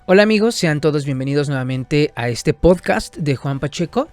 Hola amigos, sean todos bienvenidos nuevamente a este podcast de Juan Pacheco.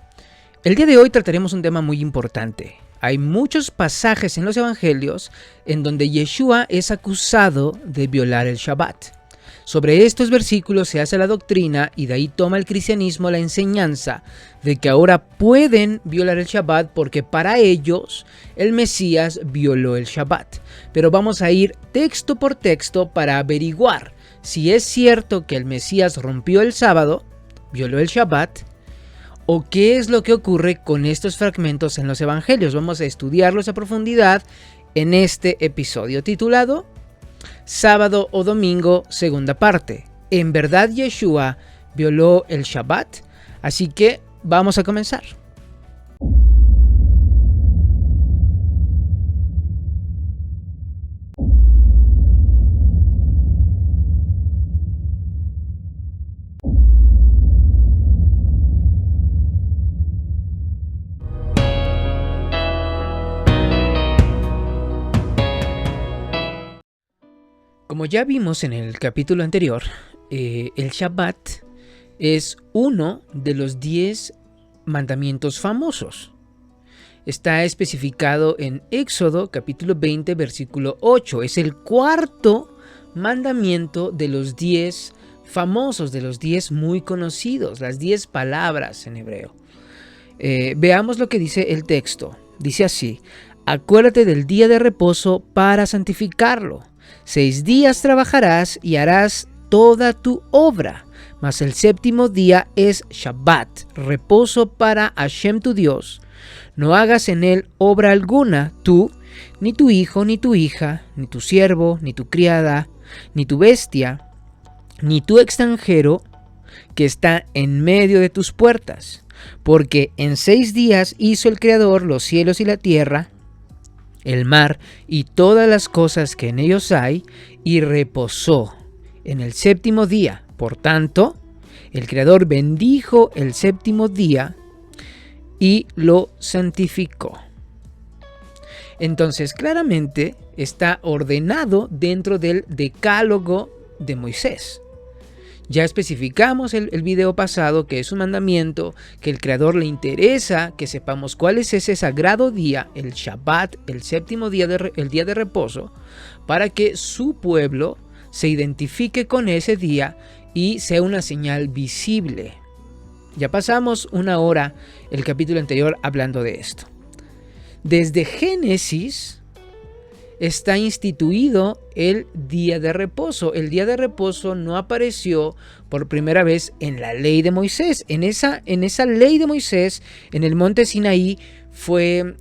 El día de hoy trataremos un tema muy importante. Hay muchos pasajes en los evangelios en donde Yeshua es acusado de violar el Shabbat. Sobre estos versículos se hace la doctrina y de ahí toma el cristianismo la enseñanza de que ahora pueden violar el Shabbat porque para ellos el Mesías violó el Shabbat. Pero vamos a ir texto por texto para averiguar si es cierto que el Mesías rompió el sábado, violó el Shabbat, o qué es lo que ocurre con estos fragmentos en los evangelios. Vamos a estudiarlos a profundidad en este episodio titulado Sábado o Domingo, segunda parte. ¿En verdad Yeshua violó el Shabbat? Así que vamos a comenzar. Como ya vimos en el capítulo anterior, el Shabbat es uno de los 10 mandamientos famosos. Está especificado en Éxodo capítulo 20 versículo 8. Es el cuarto mandamiento de los 10 famosos, de los 10 muy conocidos, las 10 palabras en hebreo. Veamos lo que dice el texto. Dice así: acuérdate del día de reposo para santificarlo. 6 días trabajarás y harás toda tu obra, mas el séptimo día es Shabbat, reposo para Hashem tu Dios. No hagas en él obra alguna, tú, ni tu hijo, ni tu hija, ni tu siervo, ni tu criada, ni tu bestia, ni tu extranjero que está en medio de tus puertas. Porque en 6 días hizo el Creador los cielos y la tierra, el mar y todas las cosas que en ellos hay, y reposó en el séptimo día. Por tanto, el Creador bendijo el séptimo día y lo santificó. Entonces, claramente está ordenado dentro del decálogo de Moisés. Ya especificamos el video pasado que es un mandamiento que el Creador le interesa que sepamos cuál es ese sagrado día, el Shabbat, el séptimo día, el día de reposo, para que su pueblo se identifique con ese día y sea una señal visible. Ya pasamos una hora el capítulo anterior hablando de esto. Desde Génesis está instituido el día de reposo. El día de reposo no apareció por primera vez en la ley de Moisés. En esa ley de Moisés, en el monte Sinaí, fue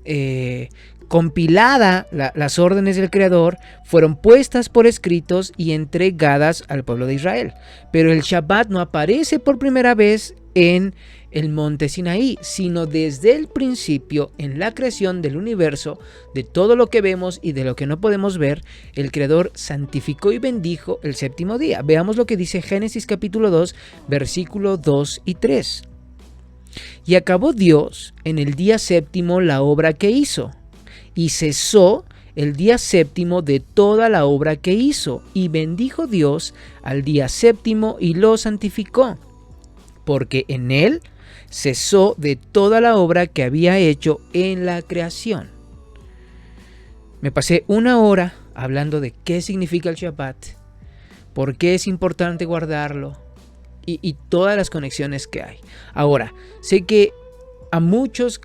compilada las órdenes del Creador, fueron puestas por escritos y entregadas al pueblo de Israel. Pero el Shabbat no aparece por primera vez en el monte Sinaí, sino desde el principio, en la creación del universo, de todo lo que vemos y de lo que no podemos ver, el Creador santificó y bendijo el séptimo día. Veamos lo que dice Génesis capítulo 2, versículo 2 y 3. Y acabó Dios en el día séptimo la obra que hizo, y cesó el día séptimo de toda la obra que hizo, y bendijo Dios al día séptimo y lo santificó, porque en él cesó de toda la obra que había hecho en la creación. Me pasé una hora hablando de qué significa el Shabbat, por qué es importante guardarlo y todas las conexiones que hay. Ahora, sé que a muchos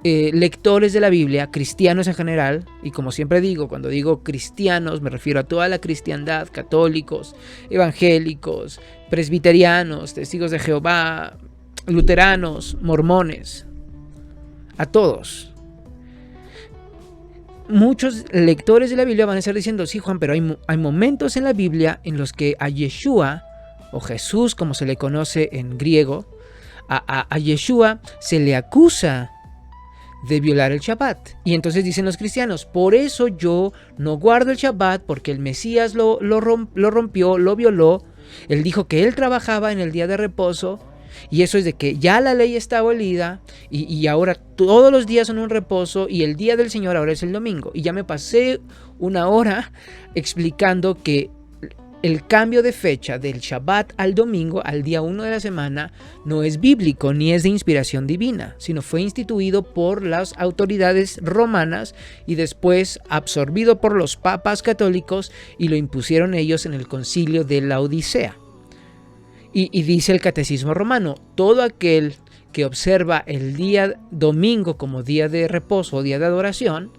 lectores de la Biblia, cristianos en general, y como siempre digo, cuando digo cristianos me refiero a toda la cristiandad, católicos, evangélicos, presbiterianos, testigos de Jehová, luteranos, mormones, a todos. Muchos lectores de la Biblia van a estar diciendo: sí, Juan, pero hay momentos en la Biblia en los que a Yeshua, o Jesús como se le conoce en griego, a Yeshua se le acusa de violar el Shabbat. Y entonces dicen los cristianos: por eso yo no guardo el Shabbat, porque el Mesías lo rompió, lo violó. Él dijo que él trabajaba en el día de reposo, y eso es de que ya la ley está abolida y ahora todos los días son un reposo, y el día del Señor ahora es el domingo. Y ya me pasé una hora explicando que el cambio de fecha del Shabbat al domingo, al día 1 de la semana, no es bíblico ni es de inspiración divina, sino fue instituido por las autoridades romanas y después absorbido por los papas católicos y lo impusieron ellos en el concilio de la Odisea. Y dice el catecismo romano, todo aquel que observa el día domingo como día de reposo o día de adoración,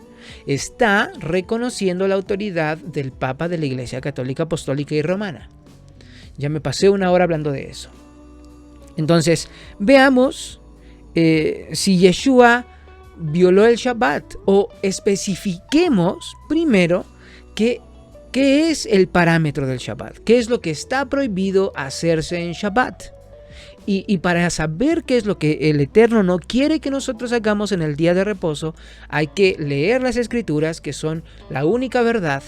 está reconociendo la autoridad del Papa de la Iglesia Católica Apostólica y Romana. Ya me pasé una hora hablando de eso. Entonces, veamos si Yeshua violó el Shabbat, o especifiquemos primero qué es el parámetro del Shabbat, qué es lo que está prohibido hacerse en Shabbat. Y para saber qué es lo que el Eterno no quiere que nosotros hagamos en el día de reposo, hay que leer las Escrituras, que son la única verdad,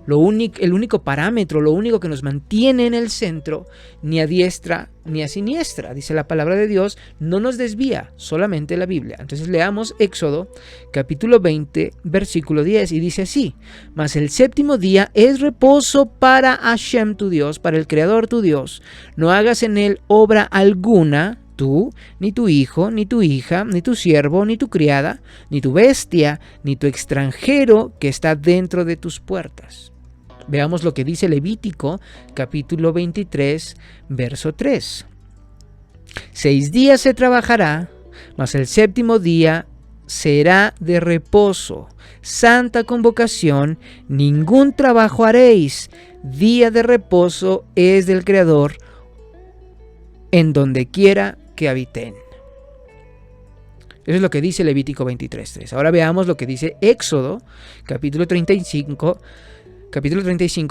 el único parámetro, lo único que nos mantiene en el centro, ni a diestra ni a siniestra. Dice la palabra de Dios, no nos desvía, solamente la Biblia. Entonces leamos Éxodo capítulo 20, versículo 10, y dice así: mas el séptimo día es reposo para Hashem tu Dios, para el Creador tu Dios. No hagas en él obra alguna, tú, ni tu hijo, ni tu hija, ni tu siervo, ni tu criada, ni tu bestia, ni tu extranjero que está dentro de tus puertas. Veamos lo que dice Levítico, capítulo 23, verso 3. 6 días se trabajará, mas el séptimo día será de reposo, santa convocación, ningún trabajo haréis. Día de reposo es del Creador, en donde quiera que habiten. Eso es lo que dice Levítico 23:3. Ahora veamos lo que dice Éxodo, capítulo 35,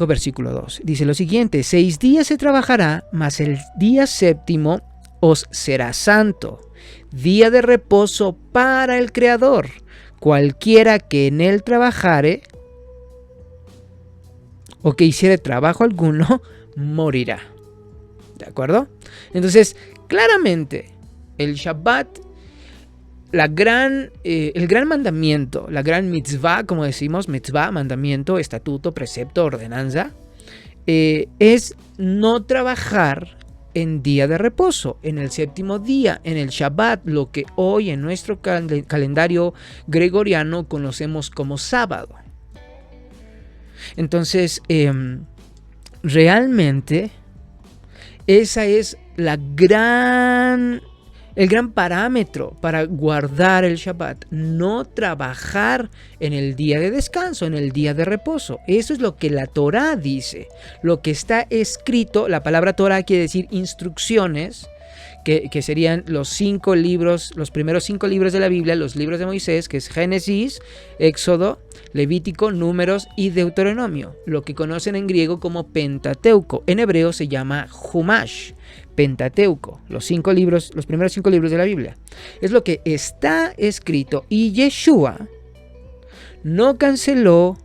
versículo 2. Dice lo siguiente: 6 días se trabajará, mas el día séptimo os será santo, día de reposo para el Creador. Cualquiera que en él trabajare o que hiciere trabajo alguno, morirá. ¿De acuerdo? Entonces, claramente, el Shabbat, el gran mandamiento, la gran mitzvah, como decimos, mitzvah, mandamiento, estatuto, precepto, ordenanza, es no trabajar en día de reposo, en el séptimo día, en el Shabbat, lo que hoy en nuestro calendario gregoriano conocemos como sábado. Entonces, realmente, esa es el gran parámetro para guardar el Shabbat, no trabajar en el día de descanso, en el día de reposo. Eso es lo que la Torá dice, lo que está escrito. La palabra Torá quiere decir instrucciones, que serían los primeros 5 libros de la Biblia, los libros de Moisés, que es Génesis, Éxodo, Levítico, Números y Deuteronomio, lo que conocen en griego como Pentateuco. En hebreo se llama Humash, Pentateuco, los primeros 5 libros de la Biblia. Es lo que está escrito, y Yeshua no canceló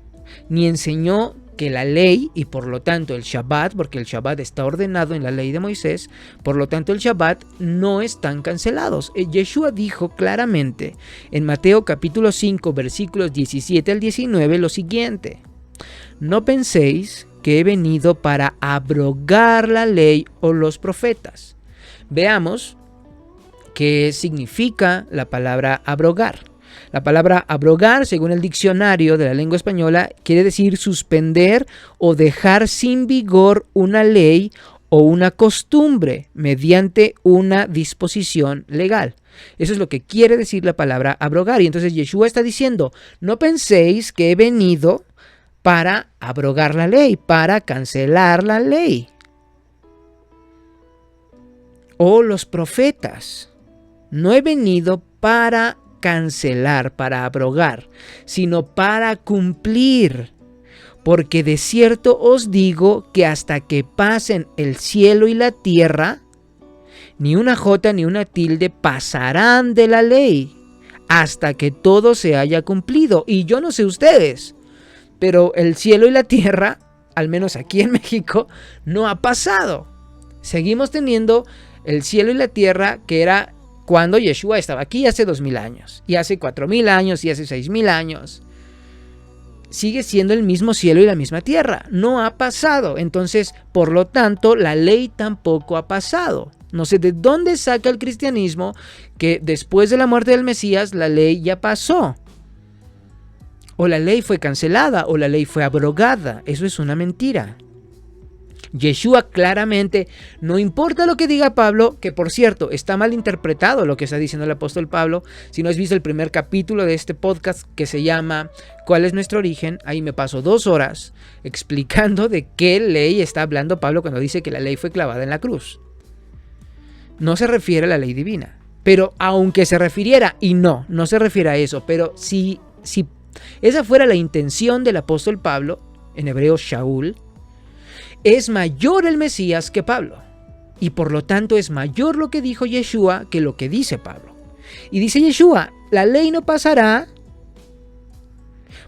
ni enseñó que la ley, y por lo tanto el Shabbat, porque el Shabbat está ordenado en la ley de Moisés, por lo tanto el Shabbat no están cancelados. Yeshua dijo claramente en Mateo capítulo 5 versículos 17 al 19 lo siguiente: no penséis que he venido para abrogar la ley o los profetas. Veamos qué significa la palabra abrogar. La palabra abrogar, según el diccionario de la lengua española, quiere decir suspender o dejar sin vigor una ley o una costumbre mediante una disposición legal. Eso es lo que quiere decir la palabra abrogar. Y entonces Yeshua está diciendo: no penséis que he venido para abrogar la ley, para cancelar la ley. O los profetas. No he venido para cancelar, para abrogar, sino para cumplir. Porque de cierto os digo que hasta que pasen el cielo y la tierra, ni una jota ni una tilde pasarán de la ley, hasta que todo se haya cumplido. Y yo no sé ustedes, pero el cielo y la tierra, al menos aquí en México, no ha pasado. Seguimos teniendo el cielo y la tierra que era cuando Yeshua estaba aquí hace 2000 años, y hace 4000 años, y hace 6000 años. sigue siendo el mismo cielo y la misma tierra. No ha pasado. Entonces, por lo tanto, la ley tampoco ha pasado. No sé de dónde saca el cristianismo que después de la muerte del Mesías la ley ya pasó. O la ley fue cancelada o la ley fue abrogada. Eso es una mentira. Yeshua claramente, no importa lo que diga Pablo, que por cierto está mal interpretado lo que está diciendo el apóstol Pablo. Si no has visto el primer capítulo de este podcast que se llama ¿Cuál es nuestro origen? Ahí me paso 2 horas explicando de qué ley está hablando Pablo cuando dice que la ley fue clavada en la cruz. No se refiere a la ley divina, pero aunque se refiriera, y no se refiere a eso, pero si esa fuera la intención del apóstol Pablo, en hebreo Shaul, es mayor el Mesías que Pablo, y por lo tanto es mayor lo que dijo Yeshua que lo que dice Pablo. Y dice Yeshua, la ley no pasará,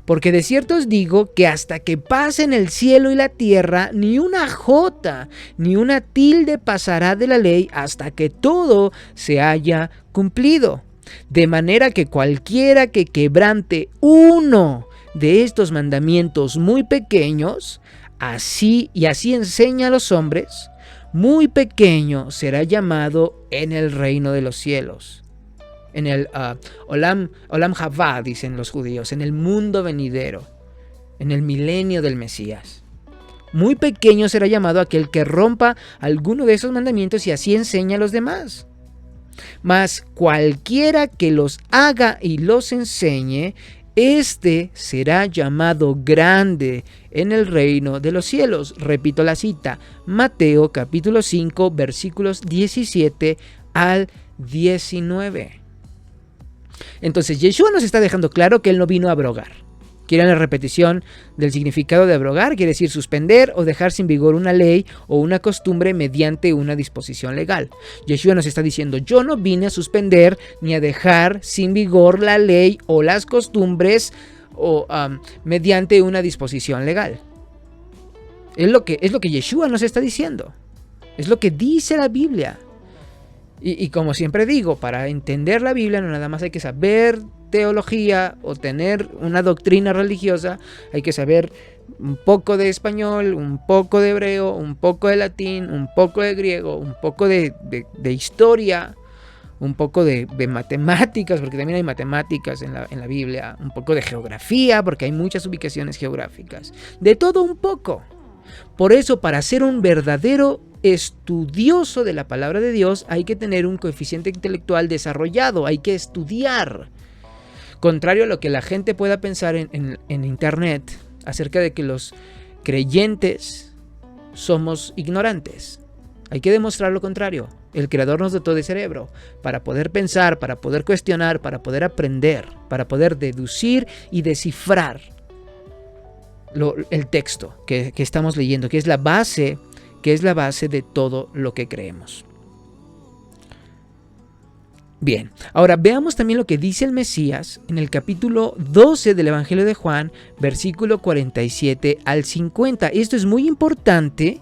porque de cierto os digo que hasta que pasen el cielo y la tierra, ni una jota, ni una tilde pasará de la ley hasta que todo se haya cumplido. De manera que cualquiera que quebrante uno de estos mandamientos muy pequeños, así enseña a los hombres, muy pequeño será llamado en el reino de los cielos. En el Olam Haba, dicen los judíos, en el mundo venidero, en el milenio del Mesías. Muy pequeño será llamado aquel que rompa alguno de esos mandamientos y así enseña a los demás. Mas cualquiera que los haga y los enseñe, este será llamado grande en el reino de los cielos. Repito la cita, Mateo capítulo 5, versículos 17 al 19. Entonces, Yeshua nos está dejando claro que él no vino a abrogar. ¿Quieren la repetición del significado de abrogar? Quiere decir suspender o dejar sin vigor una ley o una costumbre mediante una disposición legal. Yeshua nos está diciendo, yo no vine a suspender ni a dejar sin vigor la ley o las costumbres o mediante una disposición legal. Es lo que Yeshua nos está diciendo. Es lo que dice la Biblia. Y como siempre digo, para entender la Biblia no nada más hay que saber teología o tener una doctrina religiosa, hay que saber un poco de español, un poco de hebreo, un poco de latín, un poco de griego, un poco de historia, un poco de matemáticas, porque también hay matemáticas en la Biblia, un poco de geografía, porque hay muchas ubicaciones geográficas, de todo un poco. Por eso, para ser un verdadero estudioso de la palabra de Dios, hay que tener un coeficiente intelectual desarrollado, hay que estudiar. Contrario a lo que la gente pueda pensar en internet acerca de que los creyentes somos ignorantes. Hay que demostrar lo contrario. El Creador nos dotó de cerebro para poder pensar, para poder cuestionar, para poder aprender, para poder deducir y descifrar el texto que estamos leyendo, que es la base de todo lo que creemos. Bien, ahora veamos también lo que dice el Mesías en el capítulo 12 del Evangelio de Juan, versículo 47 al 50. Esto es muy importante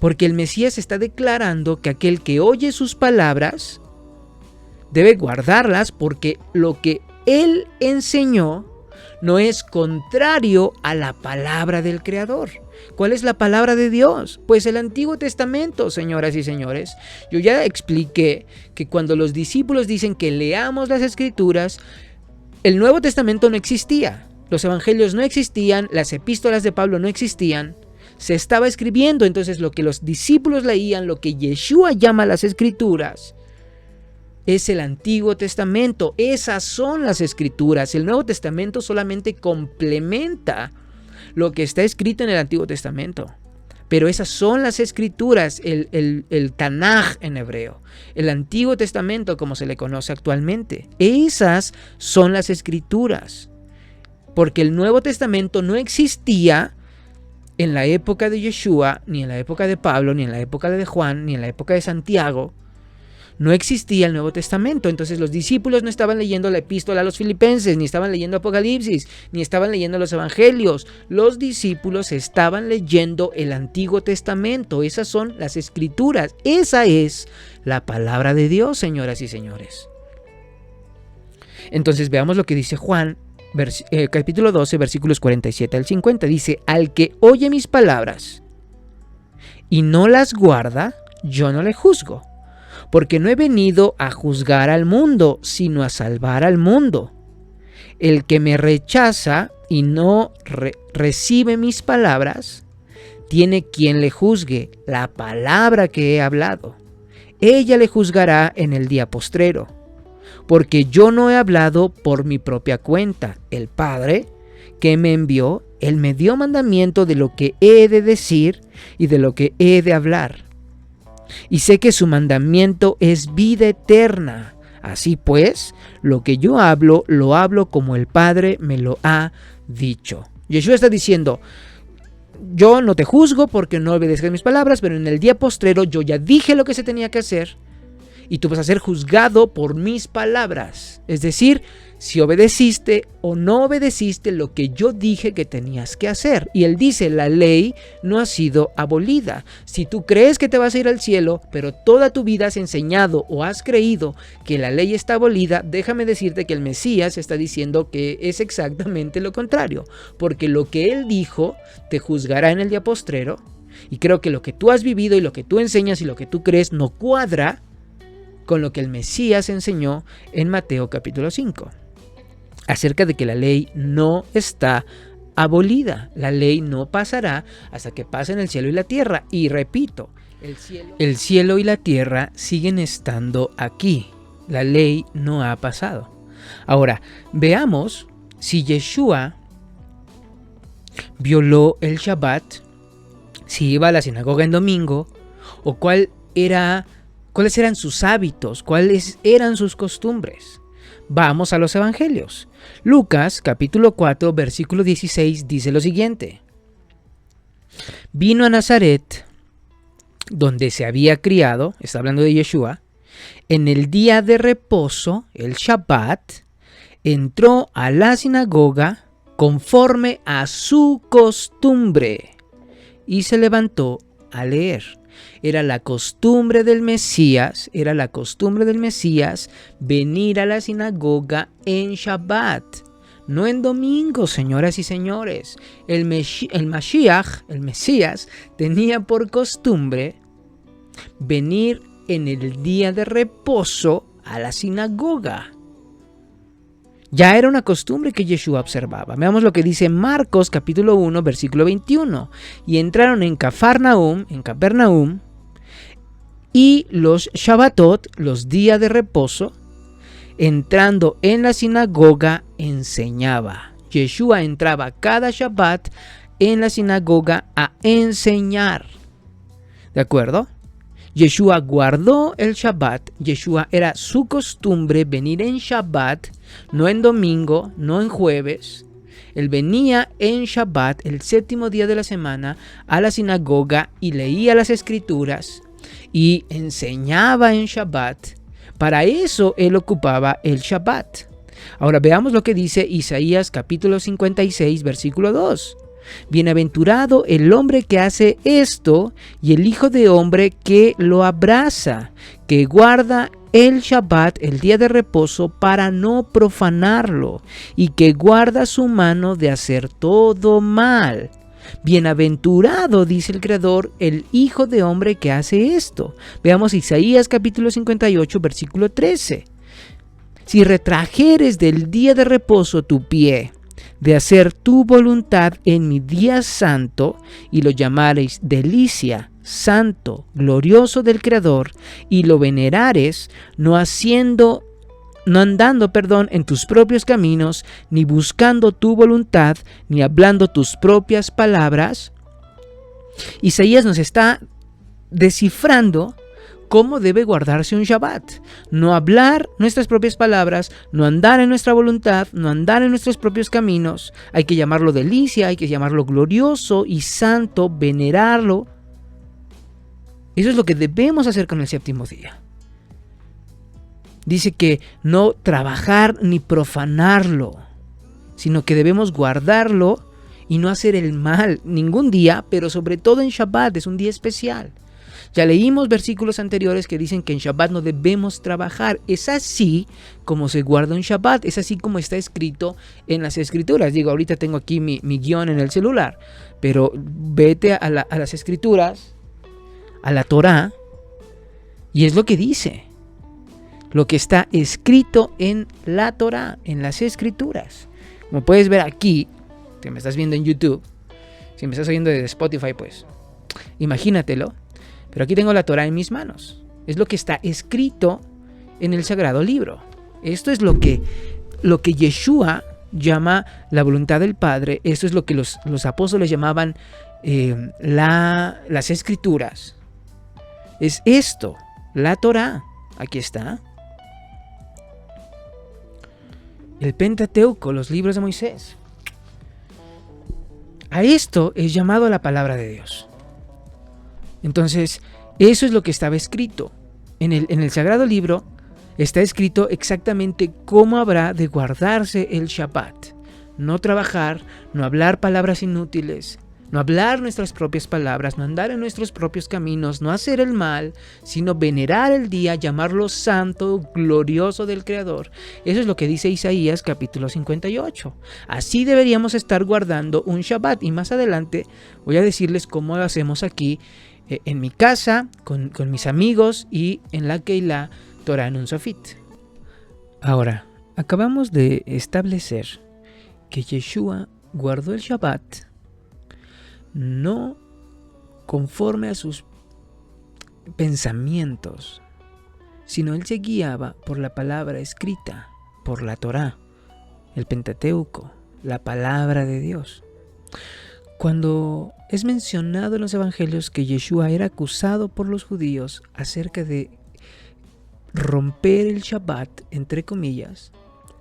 porque el Mesías está declarando que aquel que oye sus palabras debe guardarlas porque lo que él enseñó no es contrario a la palabra del Creador. ¿Cuál es la palabra de Dios? Pues el Antiguo Testamento, señoras y señores. Yo ya expliqué que cuando los discípulos dicen que leamos las Escrituras, el Nuevo Testamento no existía. Los evangelios no existían, las epístolas de Pablo no existían. Se estaba escribiendo, entonces lo que los discípulos leían, lo que Yeshua llama las Escrituras, es el Antiguo Testamento. Esas son las Escrituras. El Nuevo Testamento solamente complementa lo que está escrito en el Antiguo Testamento. Pero esas son las Escrituras, el Tanaj en hebreo, el Antiguo Testamento como se le conoce actualmente. Esas son las Escrituras. Porque el Nuevo Testamento no existía en la época de Yeshua, ni en la época de Pablo, ni en la época de Juan, ni en la época de Santiago. No existía el Nuevo Testamento, entonces los discípulos no estaban leyendo la epístola a los filipenses, ni estaban leyendo Apocalipsis, ni estaban leyendo los evangelios. Los discípulos estaban leyendo el Antiguo Testamento. Esas son las Escrituras. Esa es la palabra de Dios, señoras y señores. Entonces veamos lo que dice Juan capítulo 12, versículos 47 al 50. Dice, al que oye mis palabras y no las guarda, yo no le juzgo, porque no he venido a juzgar al mundo, sino a salvar al mundo. El que me rechaza y no recibe mis palabras, tiene quien le juzgue la palabra que he hablado. Ella le juzgará en el día postrero, porque yo no he hablado por mi propia cuenta. El Padre que me envió, Él me dio mandamiento de lo que he de decir y de lo que he de hablar. Y sé que su mandamiento es vida eterna. Así pues, lo que yo hablo, lo hablo como el Padre me lo ha dicho. Yeshua está diciendo, yo no te juzgo porque no obedezcas mis palabras, pero en el día postrero yo ya dije lo que se tenía que hacer y tú vas a ser juzgado por mis palabras. Es decir, si obedeciste o no obedeciste lo que yo dije que tenías que hacer. Y él dice, la ley no ha sido abolida. Si tú crees que te vas a ir al cielo, pero toda tu vida has enseñado o has creído que la ley está abolida, déjame decirte que el Mesías está diciendo que es exactamente lo contrario. Porque lo que él dijo te juzgará en el día postrero. Y creo que lo que tú has vivido y lo que tú enseñas y lo que tú crees no cuadra con lo que el Mesías enseñó en Mateo capítulo 5. Acerca de que la ley no está abolida. La ley no pasará hasta que pasen el cielo y la tierra. Y repito, el cielo y la tierra siguen estando aquí. La ley no ha pasado. Ahora, veamos si Yeshua violó el Shabbat, si iba a la sinagoga en domingo, o cuáles eran sus hábitos, cuáles eran sus costumbres. Vamos a los evangelios. Lucas capítulo 4 versículo 16 dice lo siguiente. Vino a Nazaret, donde se había criado, está hablando de Yeshua, en el día de reposo, el Shabbat, entró a la sinagoga conforme a su costumbre y se levantó a leer. Era la costumbre del Mesías venir a la sinagoga en Shabbat, no en domingo, señoras y señores. El Mashiach, el Mesías, tenía por costumbre venir en el día de reposo a la sinagoga. Ya era una costumbre que Yeshua observaba. Veamos lo que dice Marcos capítulo 1 versículo 21. Y entraron en Capernaum, y los Shabbatot, los días de reposo, entrando en la sinagoga, enseñaba. Yeshua entraba cada Shabbat en la sinagoga a enseñar. ¿De acuerdo? Yeshua guardó el Shabbat. Yeshua era su costumbre venir en Shabbat, no en domingo, no en jueves. Él venía en Shabbat, el séptimo día de la semana, a la sinagoga y leía las escrituras y enseñaba en Shabbat. Para eso él ocupaba el Shabbat. Ahora veamos lo que dice Isaías capítulo 56, versículo 2. Bienaventurado el hombre que hace esto y el hijo de hombre que lo abraza, que guarda el Shabbat, el día de reposo, para no profanarlo, y que guarda su mano de hacer todo mal. Bienaventurado, dice el Creador, el hijo de hombre que hace esto. Veamos Isaías capítulo 58, versículo 13. Si retrajeres del día de reposo tu pie, de hacer tu voluntad en mi día santo, y lo llamareis delicia, santo, glorioso del Creador, y lo venerares, no andando en tus propios caminos, ni buscando tu voluntad, ni hablando tus propias palabras. Isaías nos está descifrando cómo debe guardarse un Shabbat. No hablar nuestras propias palabras, no andar en nuestra voluntad, no andar en nuestros propios caminos. Hay que llamarlo delicia, hay que llamarlo glorioso y santo, venerarlo. Eso es lo que debemos hacer con el séptimo día. Dice que no trabajar ni profanarlo, sino que debemos guardarlo y no hacer el mal ningún día, pero sobre todo en Shabbat, es un día especial. Ya leímos versículos anteriores que dicen que en Shabbat no debemos trabajar. Es así como se guarda un Shabbat, es así como está escrito en las Escrituras. Digo, ahorita tengo aquí mi guión en el celular, pero vete a las Escrituras, a la Torá, y es lo que dice. Lo que está escrito en la Torá, en las Escrituras. Como puedes ver aquí, que me estás viendo en YouTube, si me estás oyendo desde Spotify, pues imagínatelo. Pero aquí tengo la Torá en mis manos. Es lo que está escrito en el Sagrado Libro. Esto es lo que Yeshua llama la voluntad del Padre. Esto es lo que los apóstoles llamaban las Escrituras. Es esto, la Torá. Aquí está. El Pentateuco, los libros de Moisés. A esto es llamado la palabra de Dios. Entonces, eso es lo que estaba escrito. En el Sagrado Libro está escrito exactamente cómo habrá de guardarse el Shabbat. No trabajar, no hablar palabras inútiles, no hablar nuestras propias palabras, no andar en nuestros propios caminos, no hacer el mal, sino venerar el día, llamarlo santo, glorioso del Creador. Eso es lo que dice Isaías capítulo 58. Así deberíamos estar guardando un Shabbat. Y más adelante voy a decirles cómo lo hacemos aquí en mi casa, con mis amigos y en la Keilah Torah Nun Sofit. Ahora, acabamos de establecer que Yeshua guardó el Shabbat no conforme a sus pensamientos, sino él se guiaba por la palabra escrita, por la Torá, el Pentateuco, la palabra de Dios. Cuando es mencionado en los evangelios que Yeshua era acusado por los judíos acerca de romper el Shabbat, entre comillas,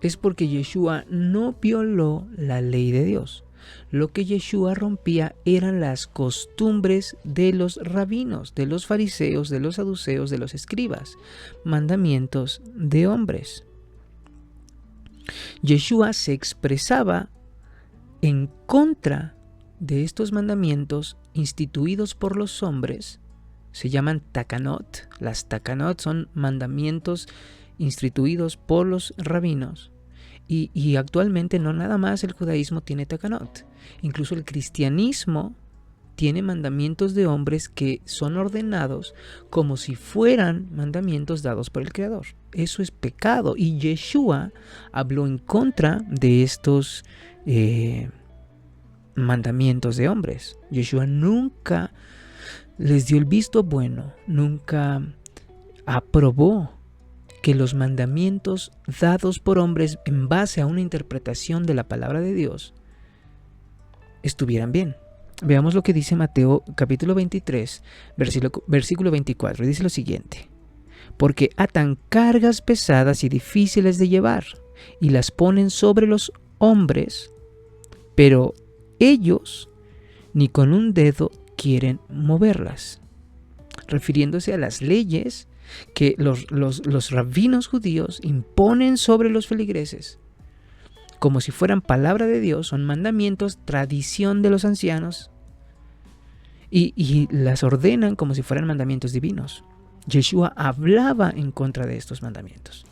es porque Yeshua no violó la ley de Dios. Lo que Yeshua rompía eran las costumbres de los rabinos, de los fariseos, de los saduceos, de los escribas, mandamientos de hombres. Yeshua se expresaba en contra de estos mandamientos instituidos por los hombres. Se llaman takanot. Las takanot son mandamientos instituidos por los rabinos. Y actualmente no nada más el judaísmo tiene takanot. Incluso el cristianismo tiene mandamientos de hombres que son ordenados como si fueran mandamientos dados por el Creador. Eso es pecado. Y Yeshua habló en contra de estos mandamientos de hombres. Yeshua nunca les dio el visto bueno, nunca aprobó que los mandamientos dados por hombres en base a una interpretación de la palabra de Dios estuvieran bien. Veamos lo que dice Mateo capítulo 23, versículo 24. Dice lo siguiente: porque atan cargas pesadas y difíciles de llevar y las ponen sobre los hombres, pero ellos ni con un dedo quieren moverlas. Refiriéndose a las leyes que los rabinos judíos imponen sobre los feligreses, como si fueran palabra de Dios, son mandamientos, tradición de los ancianos, y las ordenan como si fueran mandamientos divinos. Yeshua hablaba en contra de estos mandamientos.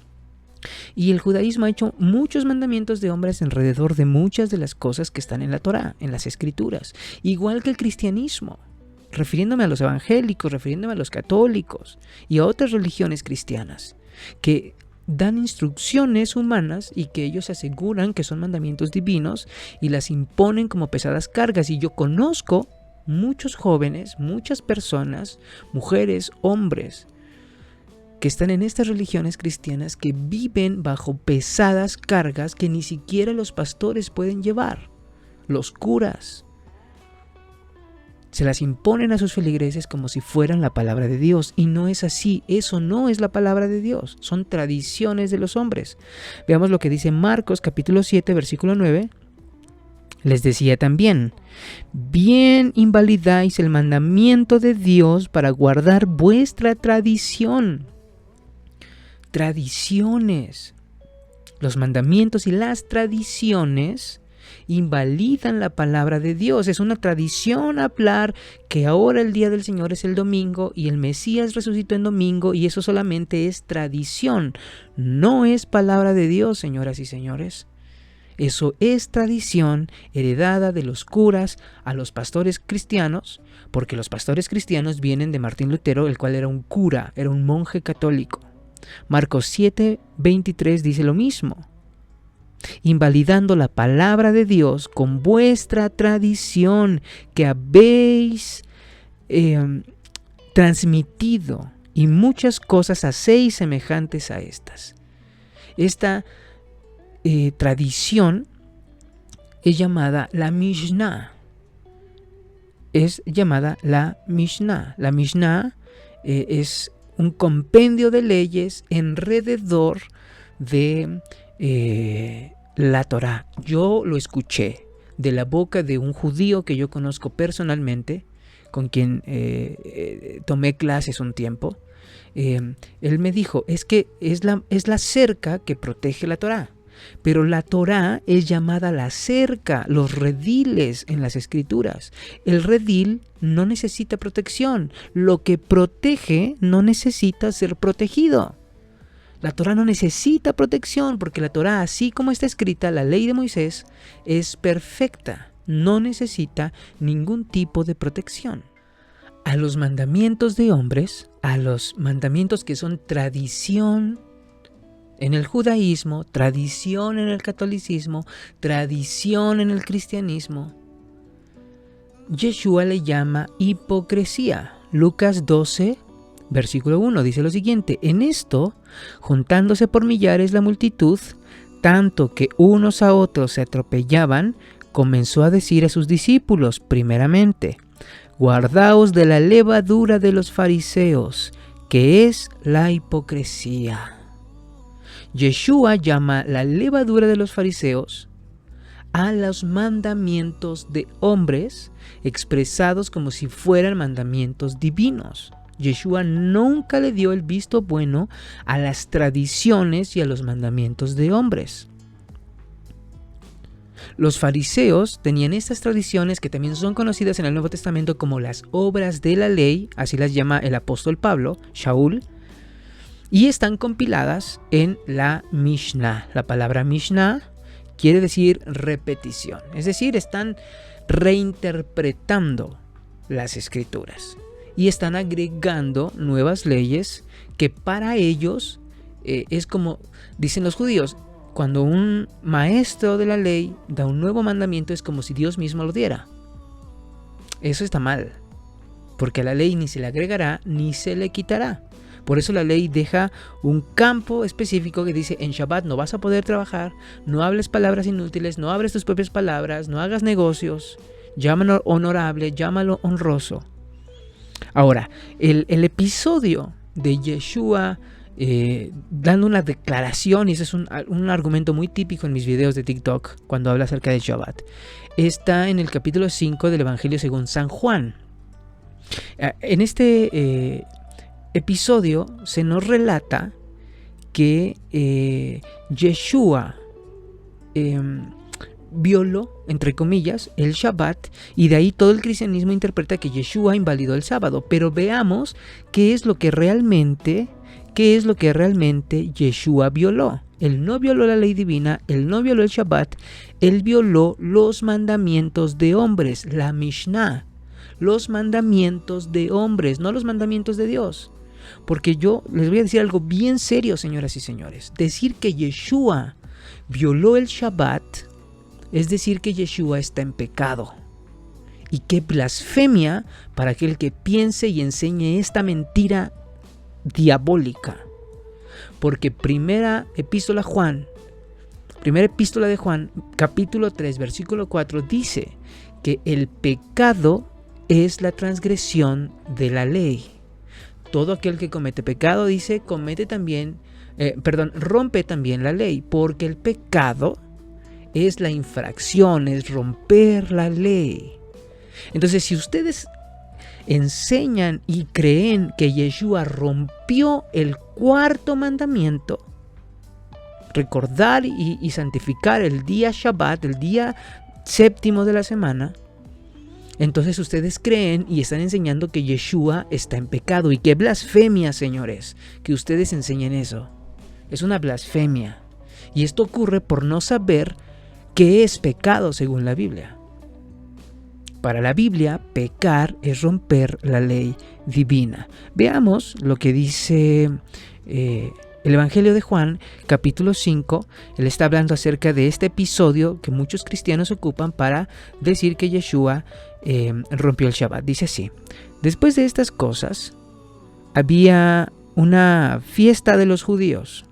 Y el judaísmo ha hecho muchos mandamientos de hombres alrededor de muchas de las cosas que están en la Torá, en las Escrituras, igual que el cristianismo. Refiriéndome a los evangélicos, refiriéndome a los católicos y a otras religiones cristianas que dan instrucciones humanas y que ellos aseguran que son mandamientos divinos y las imponen como pesadas cargas. Y yo conozco muchos jóvenes, muchas personas, mujeres, hombres, que están en estas religiones cristianas que viven bajo pesadas cargas que ni siquiera los pastores pueden llevar, los curas. Se las imponen a sus feligreses como si fueran la palabra de Dios. Y no es así. Eso no es la palabra de Dios. Son tradiciones de los hombres. Veamos lo que dice Marcos capítulo 7, versículo 9. Les decía también: bien invalidáis el mandamiento de Dios para guardar vuestra tradición. Tradiciones. Los mandamientos y las tradiciones invalidan la palabra de Dios. Es una tradición hablar que ahora el día del Señor es el domingo y el Mesías resucitó en domingo, y eso solamente es tradición. No es palabra de Dios, señoras y señores. Eso es tradición heredada de los curas a los pastores cristianos, porque los pastores cristianos vienen de Martín Lutero, el cual era un cura, era un monje católico. Marcos 7:23 dice lo mismo: invalidando la palabra de Dios con vuestra tradición que habéis transmitido, y muchas cosas hacéis semejantes a estas. Esta tradición es llamada la Mishnah. Es llamada la Mishnah. La Mishnah es un compendio de leyes alrededor de la Torá. Yo lo escuché de la boca de un judío que yo conozco personalmente, con quien tomé clases un tiempo. Él me dijo, es que es la cerca que protege la Torá. Pero la Torá es llamada la cerca, los rediles en las escrituras. El redil no necesita protección. Lo que protege no necesita ser protegido. La Torá no necesita protección porque la Torá, así como está escrita, la ley de Moisés, es perfecta. No necesita ningún tipo de protección. A los mandamientos de hombres, a los mandamientos que son tradición en el judaísmo, tradición en el catolicismo, tradición en el cristianismo, Yeshua le llama hipocresía. Lucas 12, versículo 1 dice lo siguiente: en esto, juntándose por millares la multitud, tanto que unos a otros se atropellaban, comenzó a decir a sus discípulos, primeramente: guardaos de la levadura de los fariseos, que es la hipocresía. Yeshua llama la levadura de los fariseos a los mandamientos de hombres expresados como si fueran mandamientos divinos. Yeshua nunca le dio el visto bueno a las tradiciones y a los mandamientos de hombres. Los fariseos tenían estas tradiciones que también son conocidas en el Nuevo Testamento como las obras de la ley, así las llama el apóstol Pablo, Shaul, y están compiladas en la Mishnah. La palabra Mishnah quiere decir repetición, es decir, están reinterpretando las escrituras y están agregando nuevas leyes que para ellos es como dicen los judíos: cuando un maestro de la ley da un nuevo mandamiento es como si Dios mismo lo diera. Eso está mal, porque a la ley ni se le agregará ni se le quitará. Por eso la ley deja un campo específico que dice: en Shabbat no vas a poder trabajar, no hables palabras inútiles, no hables tus propias palabras, no hagas negocios, llámalo honorable, llámalo honroso. Ahora, el episodio de Yeshua dando una declaración, y ese es un argumento muy típico en mis videos de TikTok cuando habla acerca de Shabbat, está en el capítulo 5 del Evangelio según San Juan. En este episodio se nos relata que Yeshua violó, entre comillas, el Shabbat, y de ahí todo el cristianismo interpreta que Yeshua invalidó el sábado. Pero veamos qué es lo que realmente Yeshua violó. Él no violó la ley divina, él no violó el Shabbat, él violó los mandamientos de hombres, la Mishnah, los mandamientos de hombres, no los mandamientos de Dios. Porque yo les voy a decir algo bien serio, señoras y señores. Decir que Yeshua violó el Shabbat es decir que Yeshua está en pecado. Y qué blasfemia para aquel que piense y enseñe esta mentira diabólica. Porque primera epístola de Juan, capítulo 3, versículo 4, dice que el pecado es la transgresión de la ley. Todo aquel que comete pecado, dice, rompe también la ley, porque el pecado es la infracción, es romper la ley. Entonces, si ustedes enseñan y creen que Yeshua rompió el cuarto mandamiento, recordar y santificar el día Shabbat, el día séptimo de la semana, entonces ustedes creen y están enseñando que Yeshua está en pecado. Y qué blasfemia, señores, que ustedes enseñen eso. Es una blasfemia. Y esto ocurre por no saber qué es pecado según la Biblia. Para la Biblia, pecar es romper la ley divina. Veamos lo que dice el Evangelio de Juan, capítulo 5. Él está hablando acerca de este episodio que muchos cristianos ocupan para decir que Yeshua rompió el Shabbat. Dice así: después de estas cosas, había una fiesta de los judíos.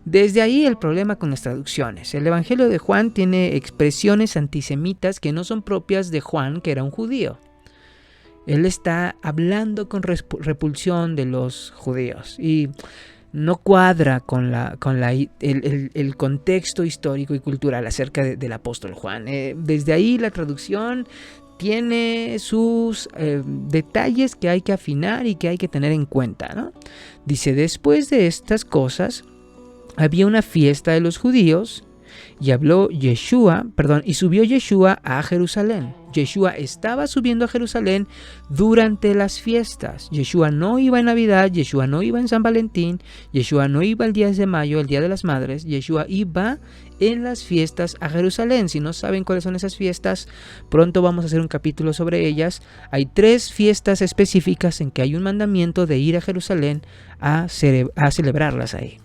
Desde ahí el problema con las traducciones. El Evangelio de Juan tiene expresiones antisemitas que no son propias de Juan, que era un judío. Él está hablando con repulsión de los judíos y no cuadra con el contexto histórico y cultural acerca del apóstol Juan. Desde ahí la traducción tiene sus detalles que hay que afinar y que hay que tener en cuenta, ¿no? Dice: después de estas cosas había una fiesta de los judíos y subió Yeshua a Jerusalén. Yeshua estaba subiendo a Jerusalén durante las fiestas. Yeshua no iba en Navidad, Yeshua no iba en San Valentín, Yeshua no iba el 10 de mayo, el Día de las Madres. Yeshua iba en las fiestas a Jerusalén. Si no saben cuáles son esas fiestas, pronto vamos a hacer un capítulo sobre ellas. Hay 3 fiestas específicas en que hay un mandamiento de ir a Jerusalén a celebrarlas ahí.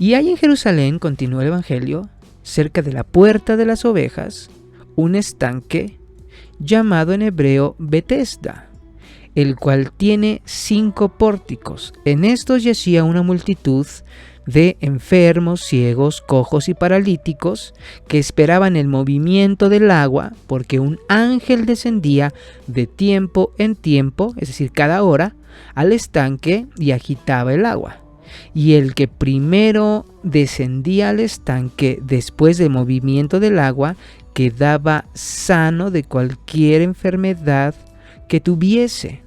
Y hay en Jerusalén, continúa el Evangelio, cerca de la puerta de las ovejas, un estanque llamado en hebreo Betesda, el cual tiene 5 pórticos. En estos yacía una multitud de enfermos, ciegos, cojos y paralíticos que esperaban el movimiento del agua, porque un ángel descendía de tiempo en tiempo, es decir, cada hora, al estanque y agitaba el agua. Y el que primero descendía al estanque después del movimiento del agua quedaba sano de cualquier enfermedad que tuviese.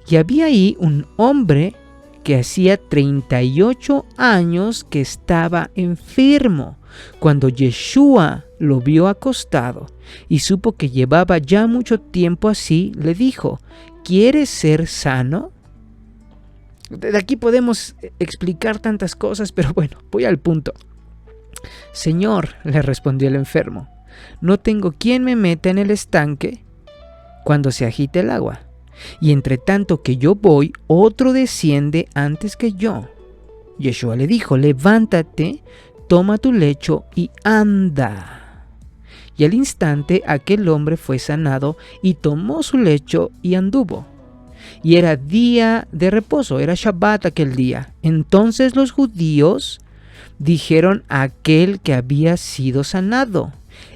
Y había ahí un hombre que hacía 38 años que estaba enfermo. Cuando Yeshua lo vio acostado y supo que llevaba ya mucho tiempo así, le dijo: ¿quieres ser sano? De aquí podemos explicar tantas cosas, pero bueno, voy al punto. Señor, le respondió el enfermo, no tengo quien me meta en el estanque cuando se agite el agua. Y entre tanto que yo voy, otro desciende antes que yo. Yeshua le dijo: levántate, toma tu lecho y anda. Y al instante aquel hombre fue sanado y tomó su lecho y anduvo. Y era día de reposo, era Shabbat aquel día. Entonces los judíos dijeron a aquel que había sido sanado: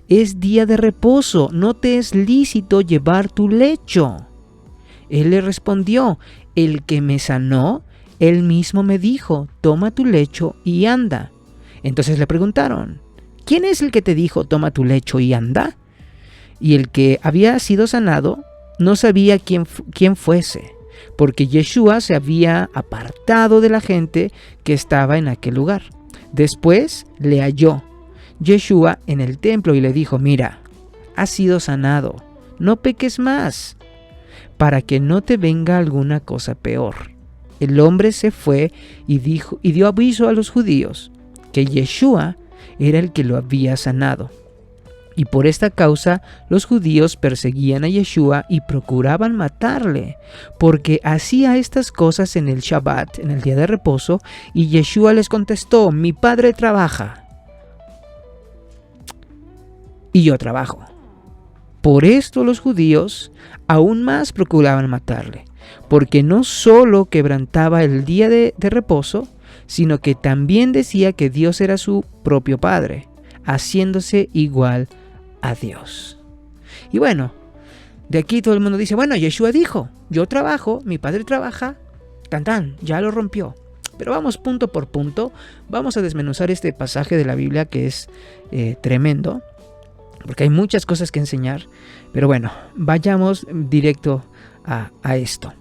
es día de reposo, no te es lícito llevar tu lecho. Él le respondió: el que me sanó, él mismo me dijo: toma tu lecho y anda. Entonces le preguntaron: ¿quién es el que te dijo toma tu lecho y anda? Y el que había sido sanado no sabía quién fuese, porque Yeshua se había apartado de la gente que estaba en aquel lugar. Después le halló Yeshua en el templo y le dijo: mira, has sido sanado, no peques más, para que no te venga alguna cosa peor. El hombre se fue y dio aviso a los judíos que Yeshua era el que lo había sanado. Y por esta causa los judíos perseguían a Yeshua y procuraban matarle, porque hacía estas cosas en el Shabbat, en el día de reposo, y Yeshua les contestó: mi Padre trabaja y yo trabajo. Por esto los judíos aún más procuraban matarle, porque no solo quebrantaba el día de reposo, sino que también decía que Dios era su propio Padre, haciéndose igual a Dios. Y bueno, de aquí todo el mundo dice: bueno, Yeshua dijo: yo trabajo, mi Padre trabaja, ya lo rompió. Pero vamos punto por punto, vamos a desmenuzar este pasaje de la Biblia que es tremendo, porque hay muchas cosas que enseñar. Pero bueno, vayamos directo a esto.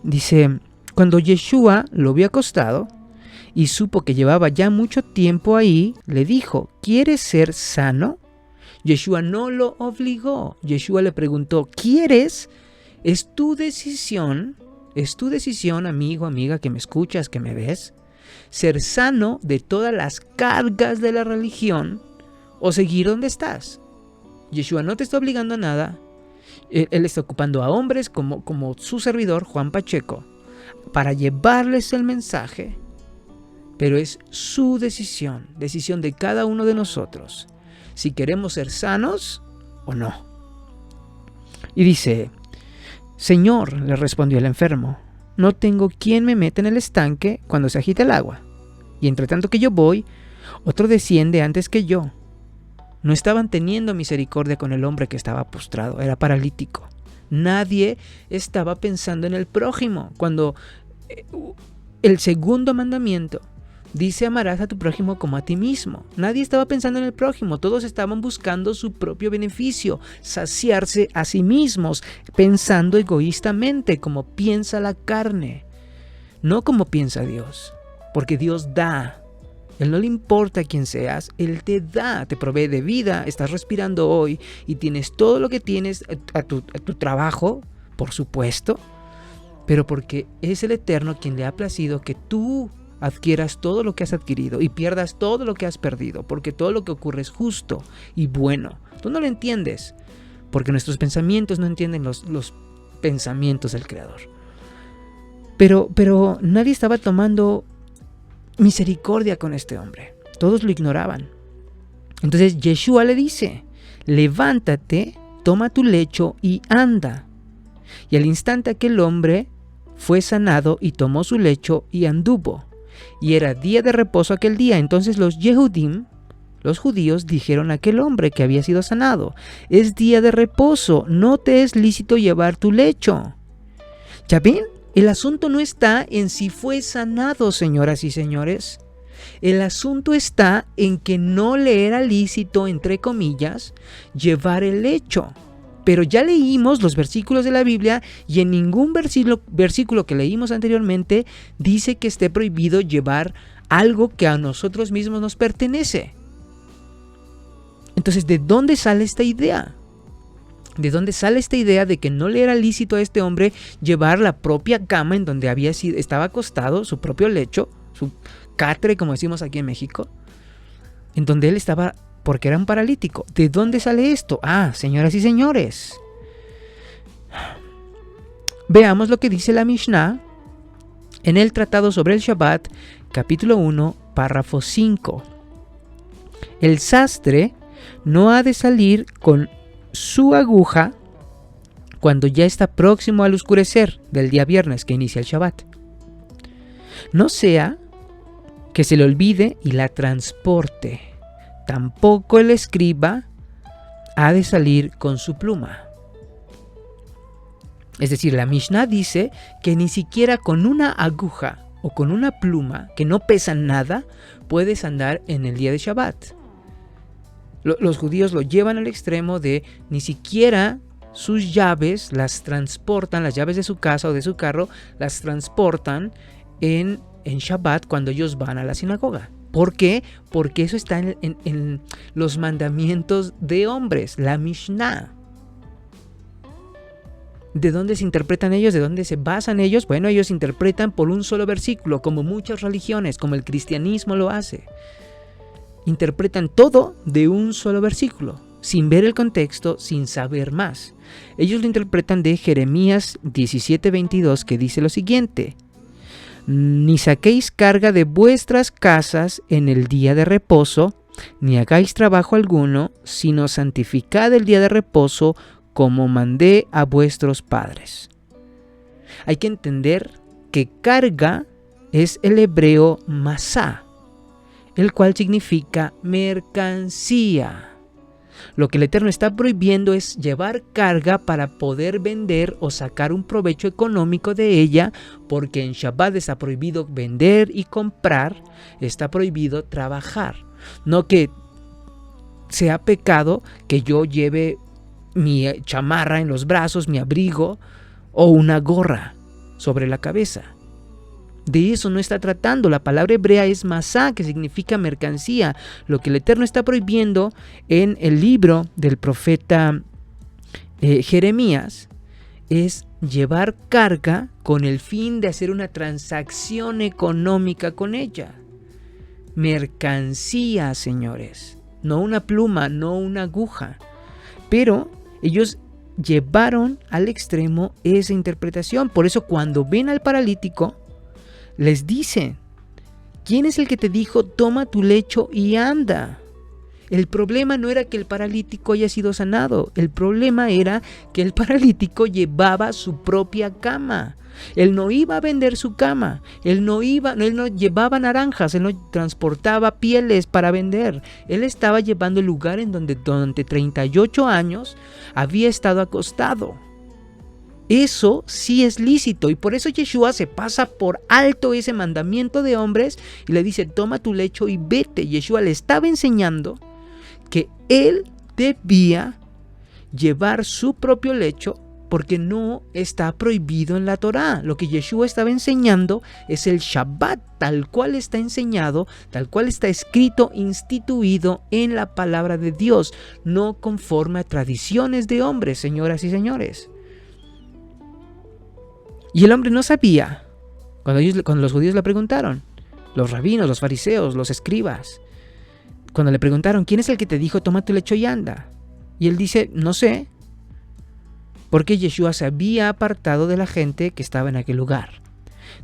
Dice: cuando Yeshua lo vio acostado y supo que llevaba ya mucho tiempo ahí, le dijo: ¿quieres ser sano? Yeshua no lo obligó. Yeshua le preguntó, ¿quieres? Es tu decisión, amigo, amiga, que me escuchas, que me ves, ser sano de todas las cargas de la religión o seguir donde estás. Yeshua no te está obligando a nada. Él está ocupando a hombres como su servidor, Juan Pacheco, para llevarles el mensaje, pero es su decisión de cada uno de nosotros, si queremos ser sanos o no. Y dice, Señor, le respondió el enfermo, no tengo quien me meta en el estanque cuando se agita el agua, y entre tanto que yo voy, otro desciende antes que yo. No estaban teniendo misericordia con el hombre que estaba postrado, era paralítico. Nadie estaba pensando en el prójimo. Cuando el segundo mandamiento dice amarás a tu prójimo como a ti mismo. Nadie estaba pensando en el prójimo, todos estaban buscando su propio beneficio, saciarse a sí mismos, pensando egoístamente como piensa la carne, no como piensa Dios, porque Dios da. Él no le importa quién seas, Él te da, te provee de vida, estás respirando hoy y tienes todo lo que tienes a tu trabajo, por supuesto, pero porque es el Eterno quien le ha placido que tú adquieras todo lo que has adquirido y pierdas todo lo que has perdido, porque todo lo que ocurre es justo y bueno. Tú no lo entiendes, porque nuestros pensamientos no entienden los pensamientos del Creador. Pero nadie estaba tomando misericordia con este hombre. Todos lo ignoraban. Entonces Yeshua le dice, levántate, toma tu lecho y anda. Y al instante aquel hombre fue sanado y tomó su lecho y anduvo. Y era día de reposo aquel día. Entonces los Yehudim, los judíos, dijeron a aquel hombre que había sido sanado, es día de reposo, no te es lícito llevar tu lecho. ¿Ya ven? El asunto no está en si fue sanado, señoras y señores. El asunto está en que no le era lícito, entre comillas, llevar el lecho. Pero ya leímos los versículos de la Biblia y en ningún versículo que leímos anteriormente dice que esté prohibido llevar algo que a nosotros mismos nos pertenece. Entonces, ¿de dónde sale esta idea? ¿De dónde sale esta idea de que no le era lícito a este hombre llevar la propia cama en donde estaba acostado, su propio lecho, su catre, como decimos aquí en México, en donde él estaba, porque era un paralítico? ¿De dónde sale esto? Señoras y señores, veamos lo que dice la Mishnah en el Tratado sobre el Shabbat, capítulo 1, párrafo 5. El sastre no ha de salir con su aguja cuando ya está próximo al oscurecer del día viernes que inicia el Shabbat. No sea que se le olvide y la transporte. Tampoco el escriba ha de salir con su pluma. Es decir, la Mishnah dice que ni siquiera con una aguja o con una pluma que no pesan nada puedes andar en el día de Shabbat. Los judíos lo llevan al extremo de ni siquiera sus llaves las transportan, las llaves de su casa o de su carro, las transportan en Shabbat cuando ellos van a la sinagoga. ¿Por qué? Porque eso está en los mandamientos de hombres, la Mishnah. ¿De dónde se interpretan ellos? ¿De dónde se basan ellos? Bueno, ellos interpretan por un solo versículo, como muchas religiones, como el cristianismo lo hace. Interpretan todo de un solo versículo, sin ver el contexto, sin saber más. Ellos lo interpretan de Jeremías 17:22, que dice lo siguiente: ni saquéis carga de vuestras casas en el día de reposo, ni hagáis trabajo alguno, sino santificad el día de reposo como mandé a vuestros padres. Hay que entender que carga es el hebreo masá, el cual significa mercancía. Lo que el Eterno está prohibiendo es llevar carga para poder vender o sacar un provecho económico de ella, porque en Shabbat está prohibido vender y comprar, está prohibido trabajar. No que sea pecado que yo lleve mi chamarra en los brazos, mi abrigo o una gorra sobre la cabeza. De eso no está tratando. La palabra hebrea es masá, que significa mercancía. Lo que el Eterno está prohibiendo en el libro del profeta Jeremías es llevar carga con el fin de hacer una transacción económica con ella. Mercancía, señores. No una pluma, no una aguja. Pero ellos llevaron al extremo esa interpretación. Por eso cuando ven al paralítico, les dicen: ¿quién es el que te dijo toma tu lecho y anda? El problema no era que el paralítico haya sido sanado. El problema era que el paralítico llevaba su propia cama. Él no iba a vender su cama. Él no llevaba naranjas. Él no transportaba pieles para vender. Él estaba llevando el lugar en donde durante 38 años había estado acostado. Eso sí es lícito, y por eso Yeshua se pasa por alto ese mandamiento de hombres y le dice: toma tu lecho y vete. Yeshua le estaba enseñando que él debía llevar su propio lecho porque no está prohibido en la Torá. Lo que Yeshua estaba enseñando es el Shabbat, tal cual está enseñado, tal cual está escrito, instituido en la palabra de Dios, no conforme a tradiciones de hombres, señoras y señores. Y el hombre no sabía. Cuando los judíos le preguntaron, los rabinos, los fariseos, los escribas, cuando le preguntaron: ¿quién es el que te dijo toma tu lecho y anda? Y él dice: no sé, porque Yeshua se había apartado de la gente que estaba en aquel lugar.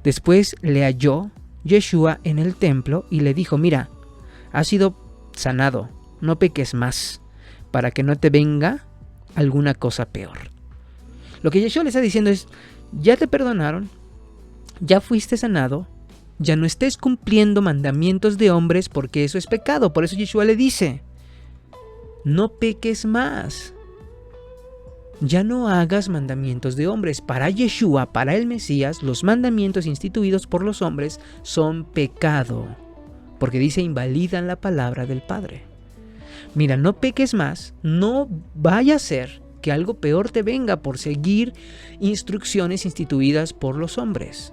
Después le halló Yeshua en el templo y le dijo: mira, has sido sanado, no peques más, para que no te venga alguna cosa peor. Lo que Yeshua le está diciendo es: ya te perdonaron, ya fuiste sanado, ya no estés cumpliendo mandamientos de hombres porque eso es pecado. Por eso Yeshua le dice: no peques más, ya no hagas mandamientos de hombres. Para Yeshua, para el Mesías, los mandamientos instituidos por los hombres son pecado, porque dice: invalidan la palabra del Padre. Mira, no peques más, no vaya a ser que algo peor te venga por seguir instrucciones instituidas por los hombres.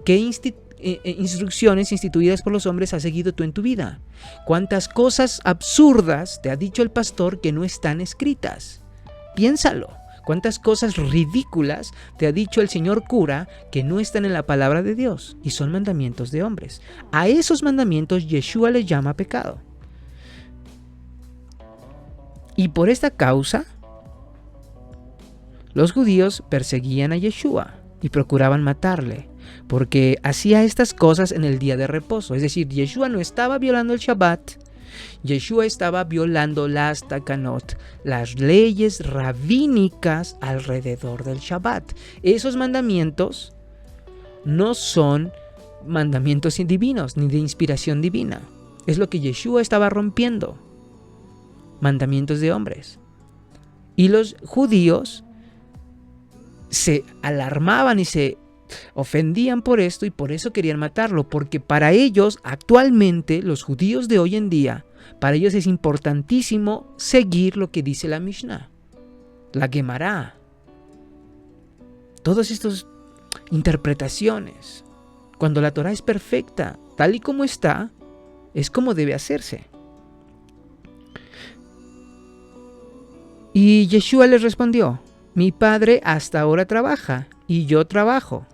¿Qué instrucciones instituidas por los hombres has seguido tú en tu vida? ¿Cuántas cosas absurdas te ha dicho el pastor que no están escritas? Piénsalo. ¿Cuántas cosas ridículas te ha dicho el señor cura que no están en la palabra de Dios y son mandamientos de hombres? A esos mandamientos Yeshua les llama pecado. Y por esta causa, los judíos perseguían a Yeshua y procuraban matarle, porque hacía estas cosas en el día de reposo. Es decir, Yeshua no estaba violando el Shabbat, Yeshua estaba violando las takanot, las leyes rabínicas alrededor del Shabbat. Esos mandamientos no son mandamientos divinos ni de inspiración divina. Es lo que Yeshua estaba rompiendo, mandamientos de hombres. Y los judíos se alarmaban y se ofendían por esto, y por eso querían matarlo, porque para ellos actualmente, los judíos de hoy en día, para ellos es importantísimo seguir lo que dice la Mishnah, la Gemara, todas estas interpretaciones, cuando la Torah es perfecta, tal y como está, es como debe hacerse. Y Yeshua les respondió: mi padre hasta ahora trabaja y yo trabajo.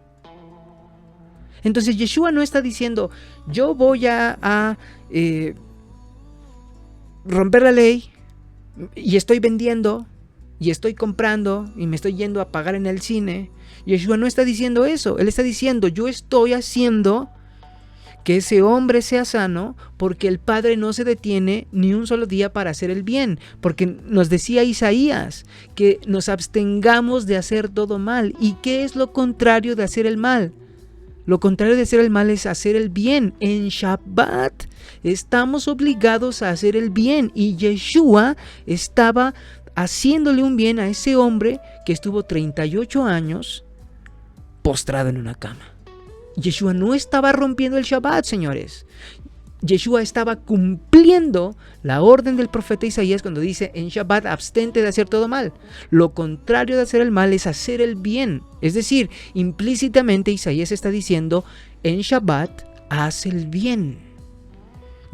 Entonces Yeshua no está diciendo: yo voy a romper la ley y estoy vendiendo y estoy comprando y me estoy yendo a pagar en el cine. Yeshua no está diciendo eso. Él está diciendo: yo estoy haciendo que ese hombre sea sano, porque el Padre no se detiene ni un solo día para hacer el bien, porque nos decía Isaías que nos abstengamos de hacer todo mal. ¿Y qué es lo contrario de hacer el mal? Lo contrario de hacer el mal es hacer el bien. En Shabbat estamos obligados a hacer el bien, y Yeshua estaba haciéndole un bien a ese hombre que estuvo 38 años postrado en una cama. Yeshua no estaba rompiendo el Shabbat, señores. Yeshua estaba cumpliendo la orden del profeta Isaías cuando dice: en Shabbat abstente de hacer todo mal. Lo contrario de hacer el mal es hacer el bien. Es decir, implícitamente Isaías está diciendo: en Shabbat haz el bien.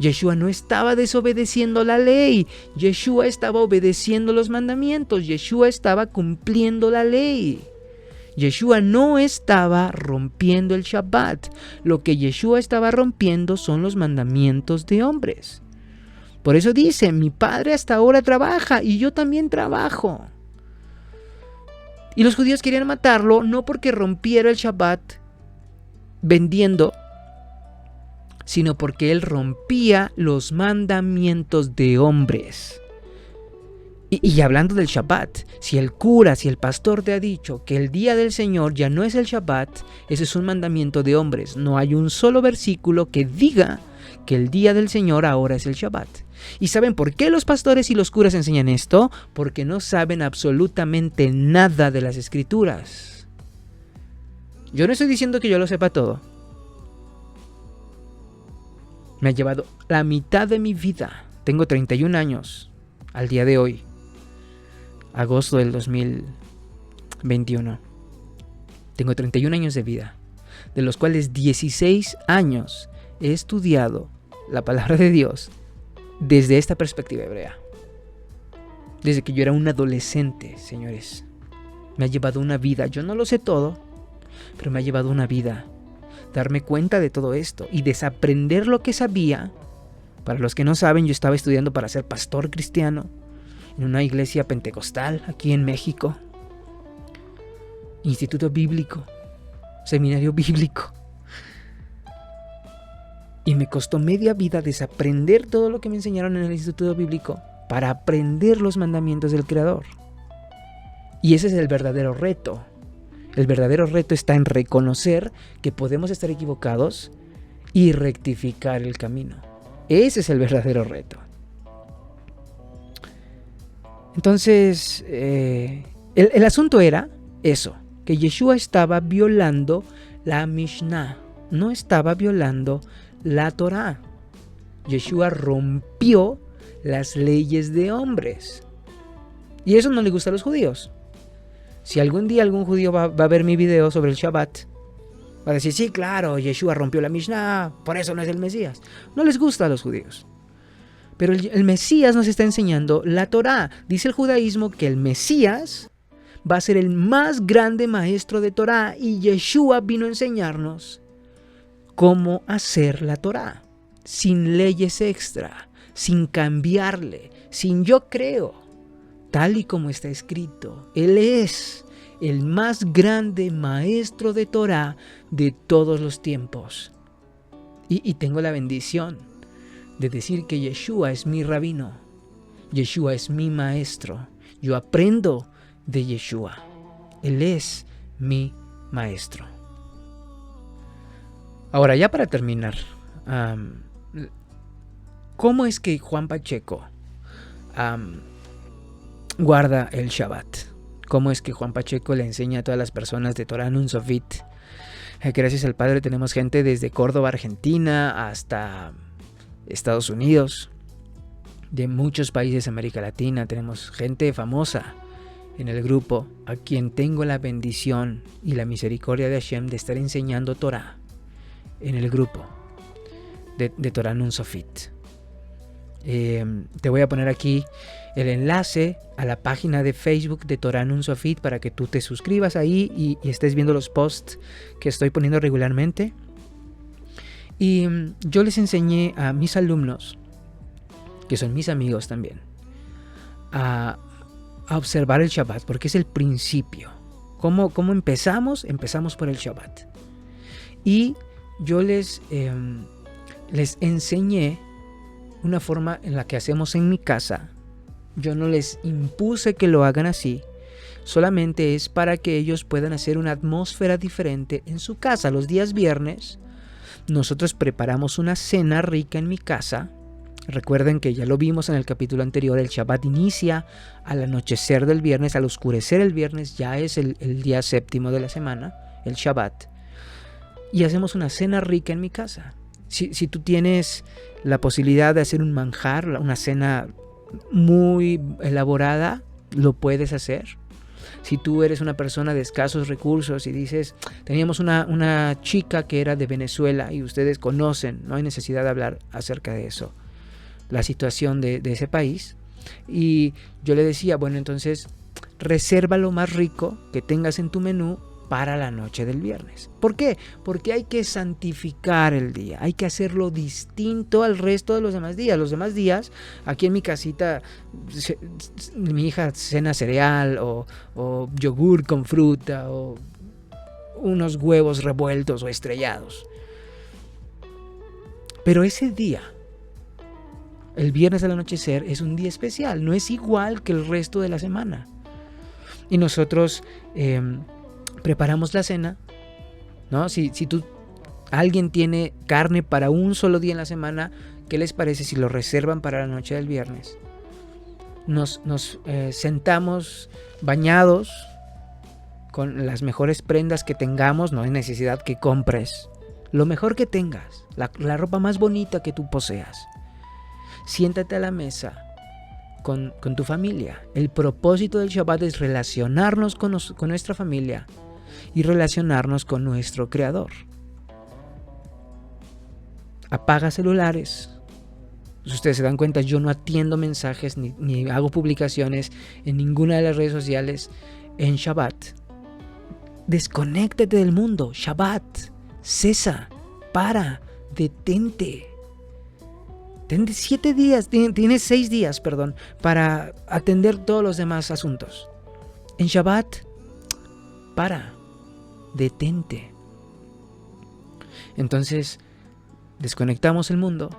Yeshua no estaba desobedeciendo la ley. Yeshua estaba obedeciendo los mandamientos. Yeshua estaba cumpliendo la ley. Yeshua no estaba rompiendo el Shabbat. Lo que Yeshua estaba rompiendo son los mandamientos de hombres. Por eso dice: mi padre hasta ahora trabaja y yo también trabajo. Y los judíos querían matarlo no porque rompiera el Shabbat vendiendo, sino porque él rompía los mandamientos de hombres. Y hablando del Shabbat, si el cura, si el pastor te ha dicho que el día del Señor ya no es el Shabbat, ese es un mandamiento de hombres. No hay un solo versículo que diga que el día del Señor ahora es el Shabbat. ¿Y saben por qué los pastores y los curas enseñan esto? Porque no saben absolutamente nada de las Escrituras. Yo no estoy diciendo que yo lo sepa todo. Me ha llevado la mitad de mi vida. Tengo 31 años al día de hoy. Agosto del 2021. Tengo 31 años de vida, de los cuales 16 años he estudiado la palabra de Dios desde esta perspectiva hebrea. Desde que yo era un adolescente, señores. Me ha llevado una vida. Yo no lo sé todo, pero me ha llevado una vida darme cuenta de todo esto y desaprender lo que sabía. Para los que no saben, yo estaba estudiando para ser pastor cristiano en una iglesia pentecostal aquí en México. Instituto bíblico, seminario bíblico. Y me costó media vida desaprender todo lo que me enseñaron en el instituto bíblico para aprender los mandamientos del Creador. Y ese es el verdadero reto. El verdadero reto está en reconocer que podemos estar equivocados y rectificar el camino. Ese es el verdadero reto. Entonces, el asunto era eso, que Yeshua estaba violando la Mishnah, no estaba violando la Torah. Yeshua rompió las leyes de hombres. Y eso no le gusta a los judíos. Si algún día algún judío va a ver mi video sobre el Shabbat, va a decir: sí, claro, Yeshua rompió la Mishnah, por eso no es el Mesías. No les gusta a los judíos. Pero el Mesías nos está enseñando la Torah. Dice el judaísmo que el Mesías va a ser el más grande maestro de Torah, y Yeshua vino a enseñarnos cómo hacer la Torah, sin leyes extra, sin cambiarle, sin yo creo, tal y como está escrito. Él es el más grande maestro de Torah de todos los tiempos. Y tengo la bendición de decir que Yeshua es mi rabino, Yeshua es mi maestro. Yo aprendo de Yeshua. Él es mi maestro. Ahora, ya para terminar, ¿cómo es que Juan Pacheco guarda el Shabbat? ¿Cómo es que Juan Pacheco le enseña a todas las personas de Torah Nun Sofit? Gracias al Padre tenemos gente desde Córdoba, Argentina, hasta Estados Unidos, de muchos países de América Latina. Tenemos gente famosa en el grupo a quien tengo la bendición y la misericordia de Hashem de estar enseñando Torah en el grupo de Torah Nun Sofit. Te voy a poner aquí el enlace a la página de Facebook de Torah Nun Sofit para que tú te suscribas ahí y estés viendo los posts que estoy poniendo regularmente. Y yo les enseñé a mis alumnos, que son mis amigos también, a observar el Shabbat, porque es el principio. ¿Cómo empezamos? Empezamos por el Shabbat. Y yo les enseñé una forma en la que hacemos en mi casa. Yo no les impuse que lo hagan así. Solamente es para que ellos puedan hacer una atmósfera diferente en su casa. Los días viernes nosotros preparamos una cena rica en mi casa. Recuerden que ya lo vimos en el capítulo anterior. El Shabbat inicia al anochecer del viernes, al oscurecer el viernes. Ya es el día séptimo de la semana, el Shabbat. Y hacemos una cena rica en mi casa. Si tú tienes la posibilidad de hacer un manjar, una cena muy elaborada, lo puedes hacer. Si tú eres una persona de escasos recursos y dices, teníamos una chica que era de Venezuela y ustedes conocen, no hay necesidad de hablar acerca de eso, la situación de ese país. Y yo le decía, bueno, entonces reserva lo más rico que tengas en tu menú para la noche del viernes. ¿Por qué? Porque hay que santificar el día, hay que hacerlo distinto al resto de los demás días. Los demás días, aquí en mi casita, mi hija cena cereal o yogur con fruta o unos huevos revueltos o estrellados. Pero ese día, el viernes al anochecer, es un día especial, no es igual que el resto de la semana. Y nosotros preparamos la cena, ¿no? Si alguien tiene carne para un solo día en la semana, ¿qué les parece si lo reservan para la noche del viernes? Nos sentamos bañados con las mejores prendas que tengamos, no hay necesidad que compres. Lo mejor que tengas, la ropa más bonita que tú poseas. Siéntate a la mesa con tu familia. El propósito del Shabbat es relacionarnos con nuestra familia y relacionarnos con nuestro Creador. Apaga celulares. Si ustedes se dan cuenta, yo no atiendo mensajes ni hago publicaciones en ninguna de las redes sociales en Shabbat. Desconéctate del mundo. Shabbat. Cesa. Para. Detente. Tienes 6 días, para atender todos los demás asuntos. En Shabbat, para, detente. Entonces, desconectamos el mundo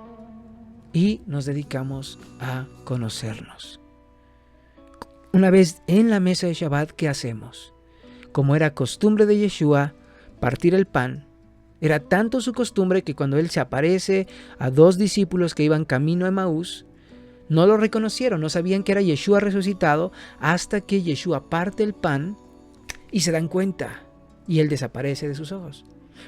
y nos dedicamos a conocernos. Una vez en la mesa de Shabbat, ¿qué hacemos? Como era costumbre de Yeshua, partir el pan. Era tanto su costumbre que cuando él se aparece a 2 discípulos que iban camino a Emaús, no lo reconocieron, no sabían que era Yeshua resucitado hasta que Yeshua parte el pan y se dan cuenta y él desaparece de sus ojos.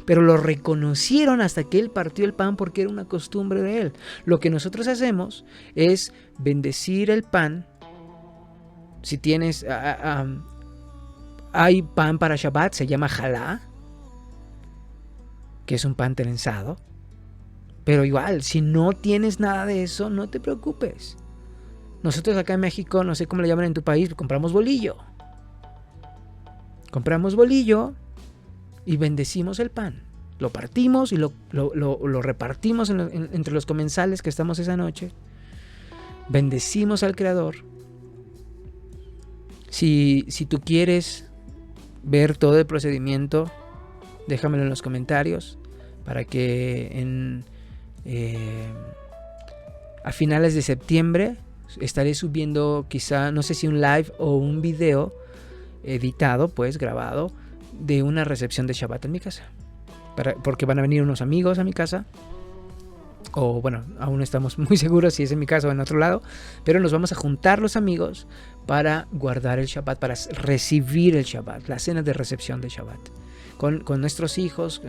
Pero lo reconocieron hasta que él partió el pan porque era una costumbre de él. Lo que nosotros hacemos es bendecir el pan. Si tienes, hay pan para Shabbat, se llama jalá, que es un pan trenzado. Pero igual, si no tienes nada de eso, no te preocupes. Nosotros acá en México, no sé cómo le llaman en tu país, compramos bolillo. Compramos bolillo y bendecimos el pan. Lo partimos y lo repartimos entre los comensales que estamos esa noche. Bendecimos al Creador. Si tú quieres ver todo el procedimiento, déjamelo en los comentarios para que a finales de septiembre estaré subiendo quizá, no sé si un live o un video editado, pues grabado, de una recepción de Shabbat en mi casa. Porque van a venir unos amigos a mi casa. O bueno, aún no estamos muy seguros si es en mi casa o en otro lado. Pero nos vamos a juntar los amigos para guardar el Shabbat, para recibir el Shabbat, la cena de recepción de Shabbat. Con nuestros hijos,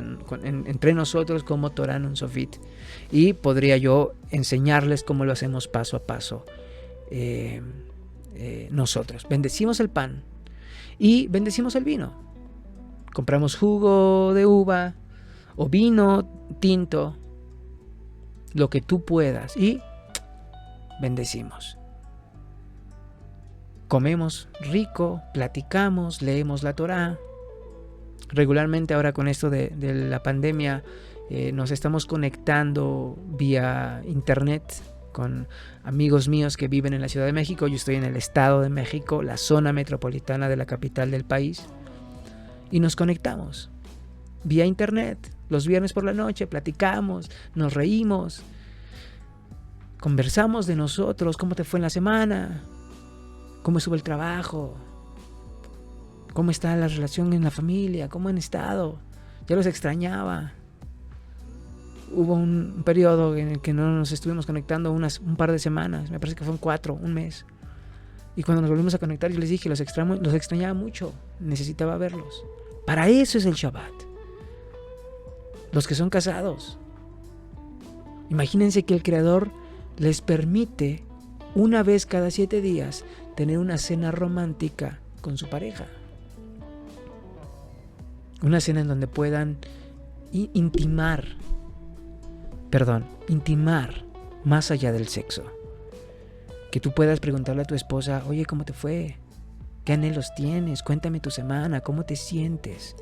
entre nosotros como Torah Nun Sofit. Y podría yo enseñarles cómo lo hacemos paso a paso. Nosotros bendecimos el pan y bendecimos el vino. Compramos jugo de uva o vino tinto, lo que tú puedas, y bendecimos. Comemos rico, platicamos, leemos la Torá. Regularmente ahora con esto de la pandemia nos estamos conectando vía internet con amigos míos que viven en la Ciudad de México. Yo estoy en el Estado de México, la zona metropolitana de la capital del país, y nos conectamos vía internet los viernes por la noche, platicamos, nos reímos, conversamos de nosotros, cómo te fue en la semana, cómo estuvo el trabajo, cómo está la relación en la familia, cómo han estado, ya los extrañaba. Hubo un periodo en el que no nos estuvimos conectando un par de semanas, me parece que fueron 4, un mes. Y cuando nos volvimos a conectar, yo les dije, los extrañaba mucho, necesitaba verlos. Para eso es el Shabbat. Los que son casados, Imagínense que el Creador les permite una vez cada 7 días tener una cena romántica con su pareja. Una cena en donde puedan intimar más allá del sexo. Que tú puedas preguntarle a tu esposa, oye, ¿cómo te fue? ¿Qué anhelos tienes? Cuéntame tu semana, ¿cómo te sientes?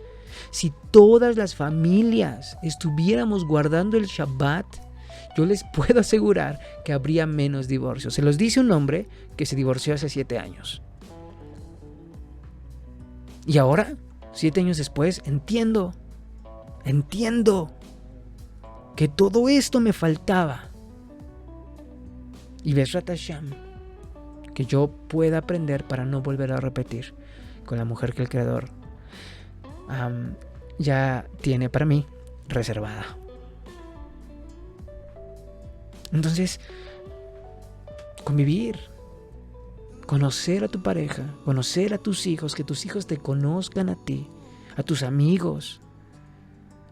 Si todas las familias estuviéramos guardando el Shabbat, yo les puedo asegurar que habría menos divorcios. Se los dice un hombre que se divorció hace 7 años. Y ahora, 7 años después, entiendo que todo esto me faltaba. Y Bezrat Hashem, que yo pueda aprender para no volver a repetir con la mujer que el Creador ya tiene para mí reservada. Entonces, convivir, conocer a tu pareja, conocer a tus hijos, que tus hijos te conozcan a ti, a tus amigos.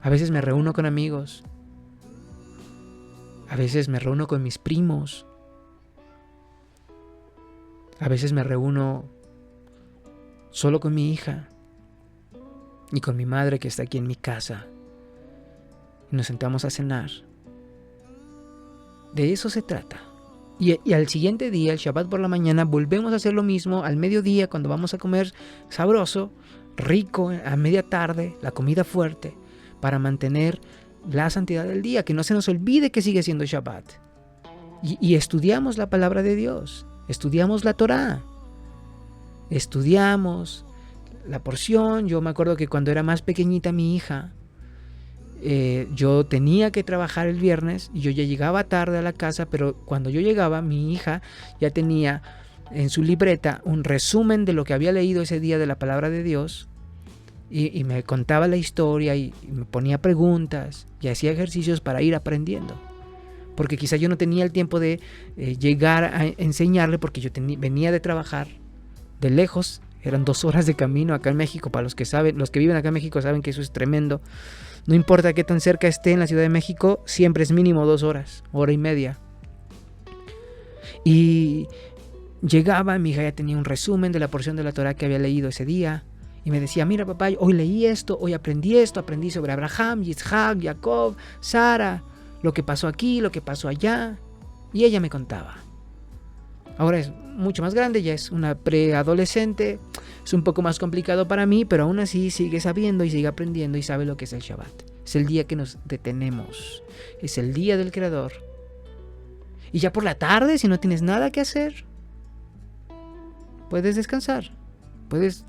A veces me reúno con amigos, a veces me reúno con mis primos, a veces me reúno solo con mi hija y con mi madre que está aquí en mi casa. Y nos sentamos a cenar. De eso se trata. Y al siguiente día, el Shabbat por la mañana, volvemos a hacer lo mismo. Al mediodía, cuando vamos a comer sabroso, rico, a media tarde, la comida fuerte, para mantener la santidad del día, que no se nos olvide que sigue siendo Shabbat. Y estudiamos la palabra de Dios, estudiamos la Torá, estudiamos la porción. Yo me acuerdo que cuando era más pequeñita mi hija, yo tenía que trabajar el viernes y yo ya llegaba tarde a la casa, pero cuando yo llegaba, mi hija ya tenía en su libreta un resumen de lo que había leído ese día de la palabra de Dios, y me contaba la historia y me ponía preguntas y hacía ejercicios para ir aprendiendo, porque quizá yo no tenía el tiempo de llegar a enseñarle, porque yo venía de trabajar de lejos. Eran 2 horas de camino acá en México. Para los que saben, los que viven acá en México saben que eso es tremendo. No importa qué tan cerca esté en la Ciudad de México, siempre es mínimo 2 horas, hora y media. Y llegaba, mi hija ya tenía un resumen de la porción de la Torá que había leído ese día. Y me decía, mira papá, hoy leí esto, hoy aprendí esto, aprendí sobre Abraham, Yitzhak, Jacob, Sara, lo que pasó aquí, lo que pasó allá. Y ella me contaba. Ahora es mucho más grande, ya es una preadolescente, es un poco más complicado para mí, pero aún así sigue sabiendo y sigue aprendiendo y sabe lo que es el Shabbat. Es el día que nos detenemos, es el día del Creador. Y ya por la tarde, si no tienes nada que hacer, puedes descansar, puedes...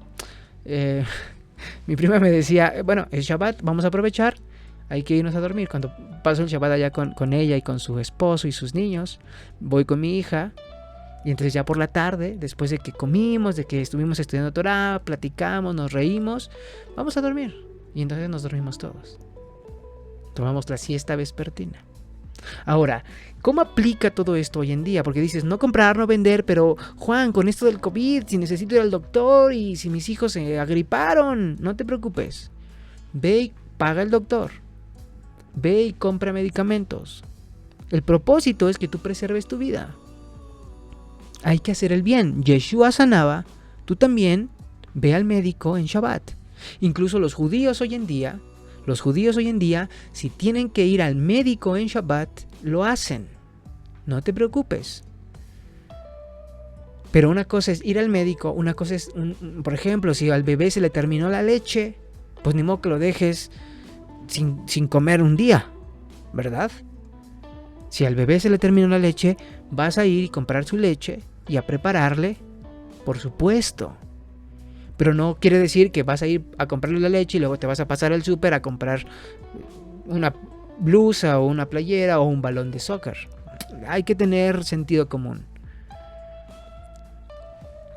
mi prima me decía, bueno, es Shabbat, vamos a aprovechar, hay que irnos a dormir. Cuando paso el Shabbat allá con ella y con su esposo y sus niños, voy con mi hija. Y entonces ya por la tarde, después de que comimos, de que estuvimos estudiando Torah, platicamos, nos reímos, vamos a dormir. Y entonces nos dormimos todos. Tomamos la siesta vespertina. Ahora, ¿cómo aplica todo esto hoy en día? Porque dices, no comprar, no vender, pero Juan, con esto del COVID, si necesito ir al doctor y si mis hijos se agriparon, no te preocupes. Ve y paga el doctor. Ve y compra medicamentos. El propósito es que tú preserves tu vida. Hay que hacer el bien. Yeshua sanaba, tú también ve al médico en Shabbat. Incluso los judíos hoy en día, si tienen que ir al médico en Shabbat, lo hacen. No te preocupes. Pero una cosa es ir al médico, una cosa es, por ejemplo, si al bebé se le terminó la leche, pues ni modo que lo dejes sin comer un día, ¿verdad? Si al bebé se le terminó la leche, vas a ir y comprar su leche y a prepararle, por supuesto. Pero no quiere decir que vas a ir a comprarle la leche y luego te vas a pasar al súper a comprar una blusa o una playera o un balón de soccer. Hay que tener sentido común.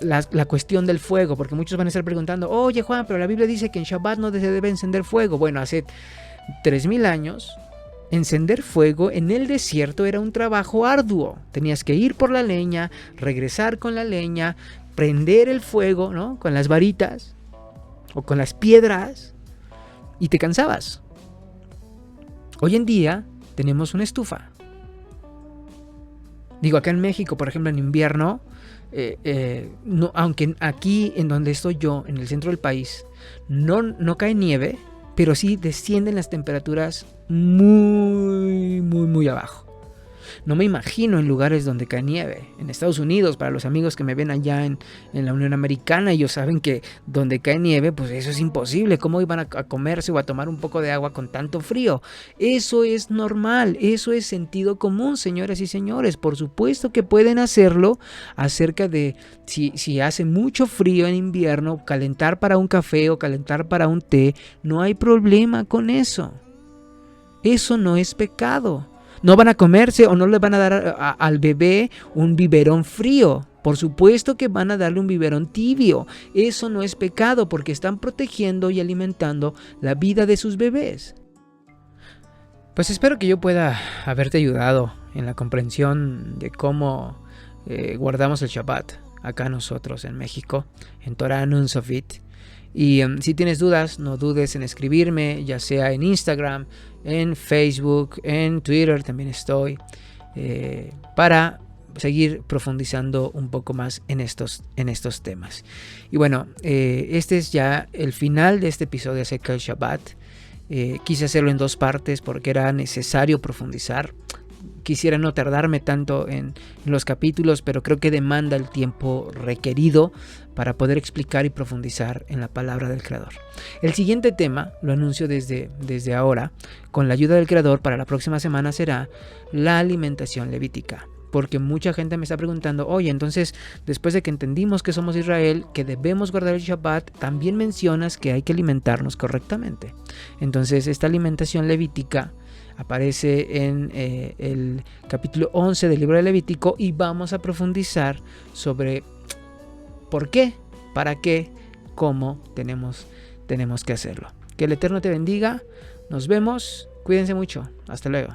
La cuestión del fuego, porque muchos van a estar preguntando, oye Juan, pero la Biblia dice que en Shabbat no se debe encender fuego. Bueno, hace 3000 años encender fuego en el desierto era un trabajo arduo. Tenías que ir por la leña, regresar con la leña, prender el fuego, ¿no?, con las varitas o con las piedras, y te cansabas. Hoy en día tenemos una estufa Digo, acá en México, por ejemplo, en invierno, no, aunque aquí en donde estoy yo, en el centro del país, no cae nieve, pero sí descienden las temperaturas muy abajo. No me imagino en lugares donde cae nieve. En Estados Unidos, para los amigos que me ven allá en la Unión Americana, ellos saben que donde cae nieve, pues eso es imposible. ¿Cómo iban a comerse o a tomar un poco de agua con tanto frío? Eso es normal, eso es sentido común, señoras y señores. Por supuesto que pueden hacerlo acerca de si hace mucho frío en invierno, calentar para un café o calentar para un té. No hay problema con eso. Eso no es pecado. No van a comerse o no le van a dar al bebé un biberón frío. Por supuesto que van a darle un biberón tibio. Eso no es pecado porque están protegiendo y alimentando la vida de sus bebés. Pues espero que yo pueda haberte ayudado en la comprensión de cómo guardamos el Shabbat acá nosotros en México, en Torah Nun Sofit. Y si tienes dudas, no dudes en escribirme, ya sea en Instagram, en Facebook, en Twitter también estoy, para seguir profundizando un poco más en estos temas. Y bueno, este es ya el final de este episodio acerca del Shabbat. Quise hacerlo en 2 partes porque era necesario profundizar. Quisiera no tardarme tanto en los capítulos, pero creo que demanda el tiempo requerido para poder explicar y profundizar en la palabra del Creador. El siguiente tema, lo anuncio desde ahora, con la ayuda del Creador para la próxima semana será la alimentación levítica. Porque mucha gente me está preguntando, oye, entonces después de que entendimos que somos Israel, que debemos guardar el Shabbat, también mencionas que hay que alimentarnos correctamente. Entonces esta alimentación levítica aparece en el capítulo 11 del libro de Levítico y vamos a profundizar sobre por qué, para qué, cómo tenemos que hacerlo. Que el Eterno te bendiga, nos vemos, cuídense mucho, hasta luego.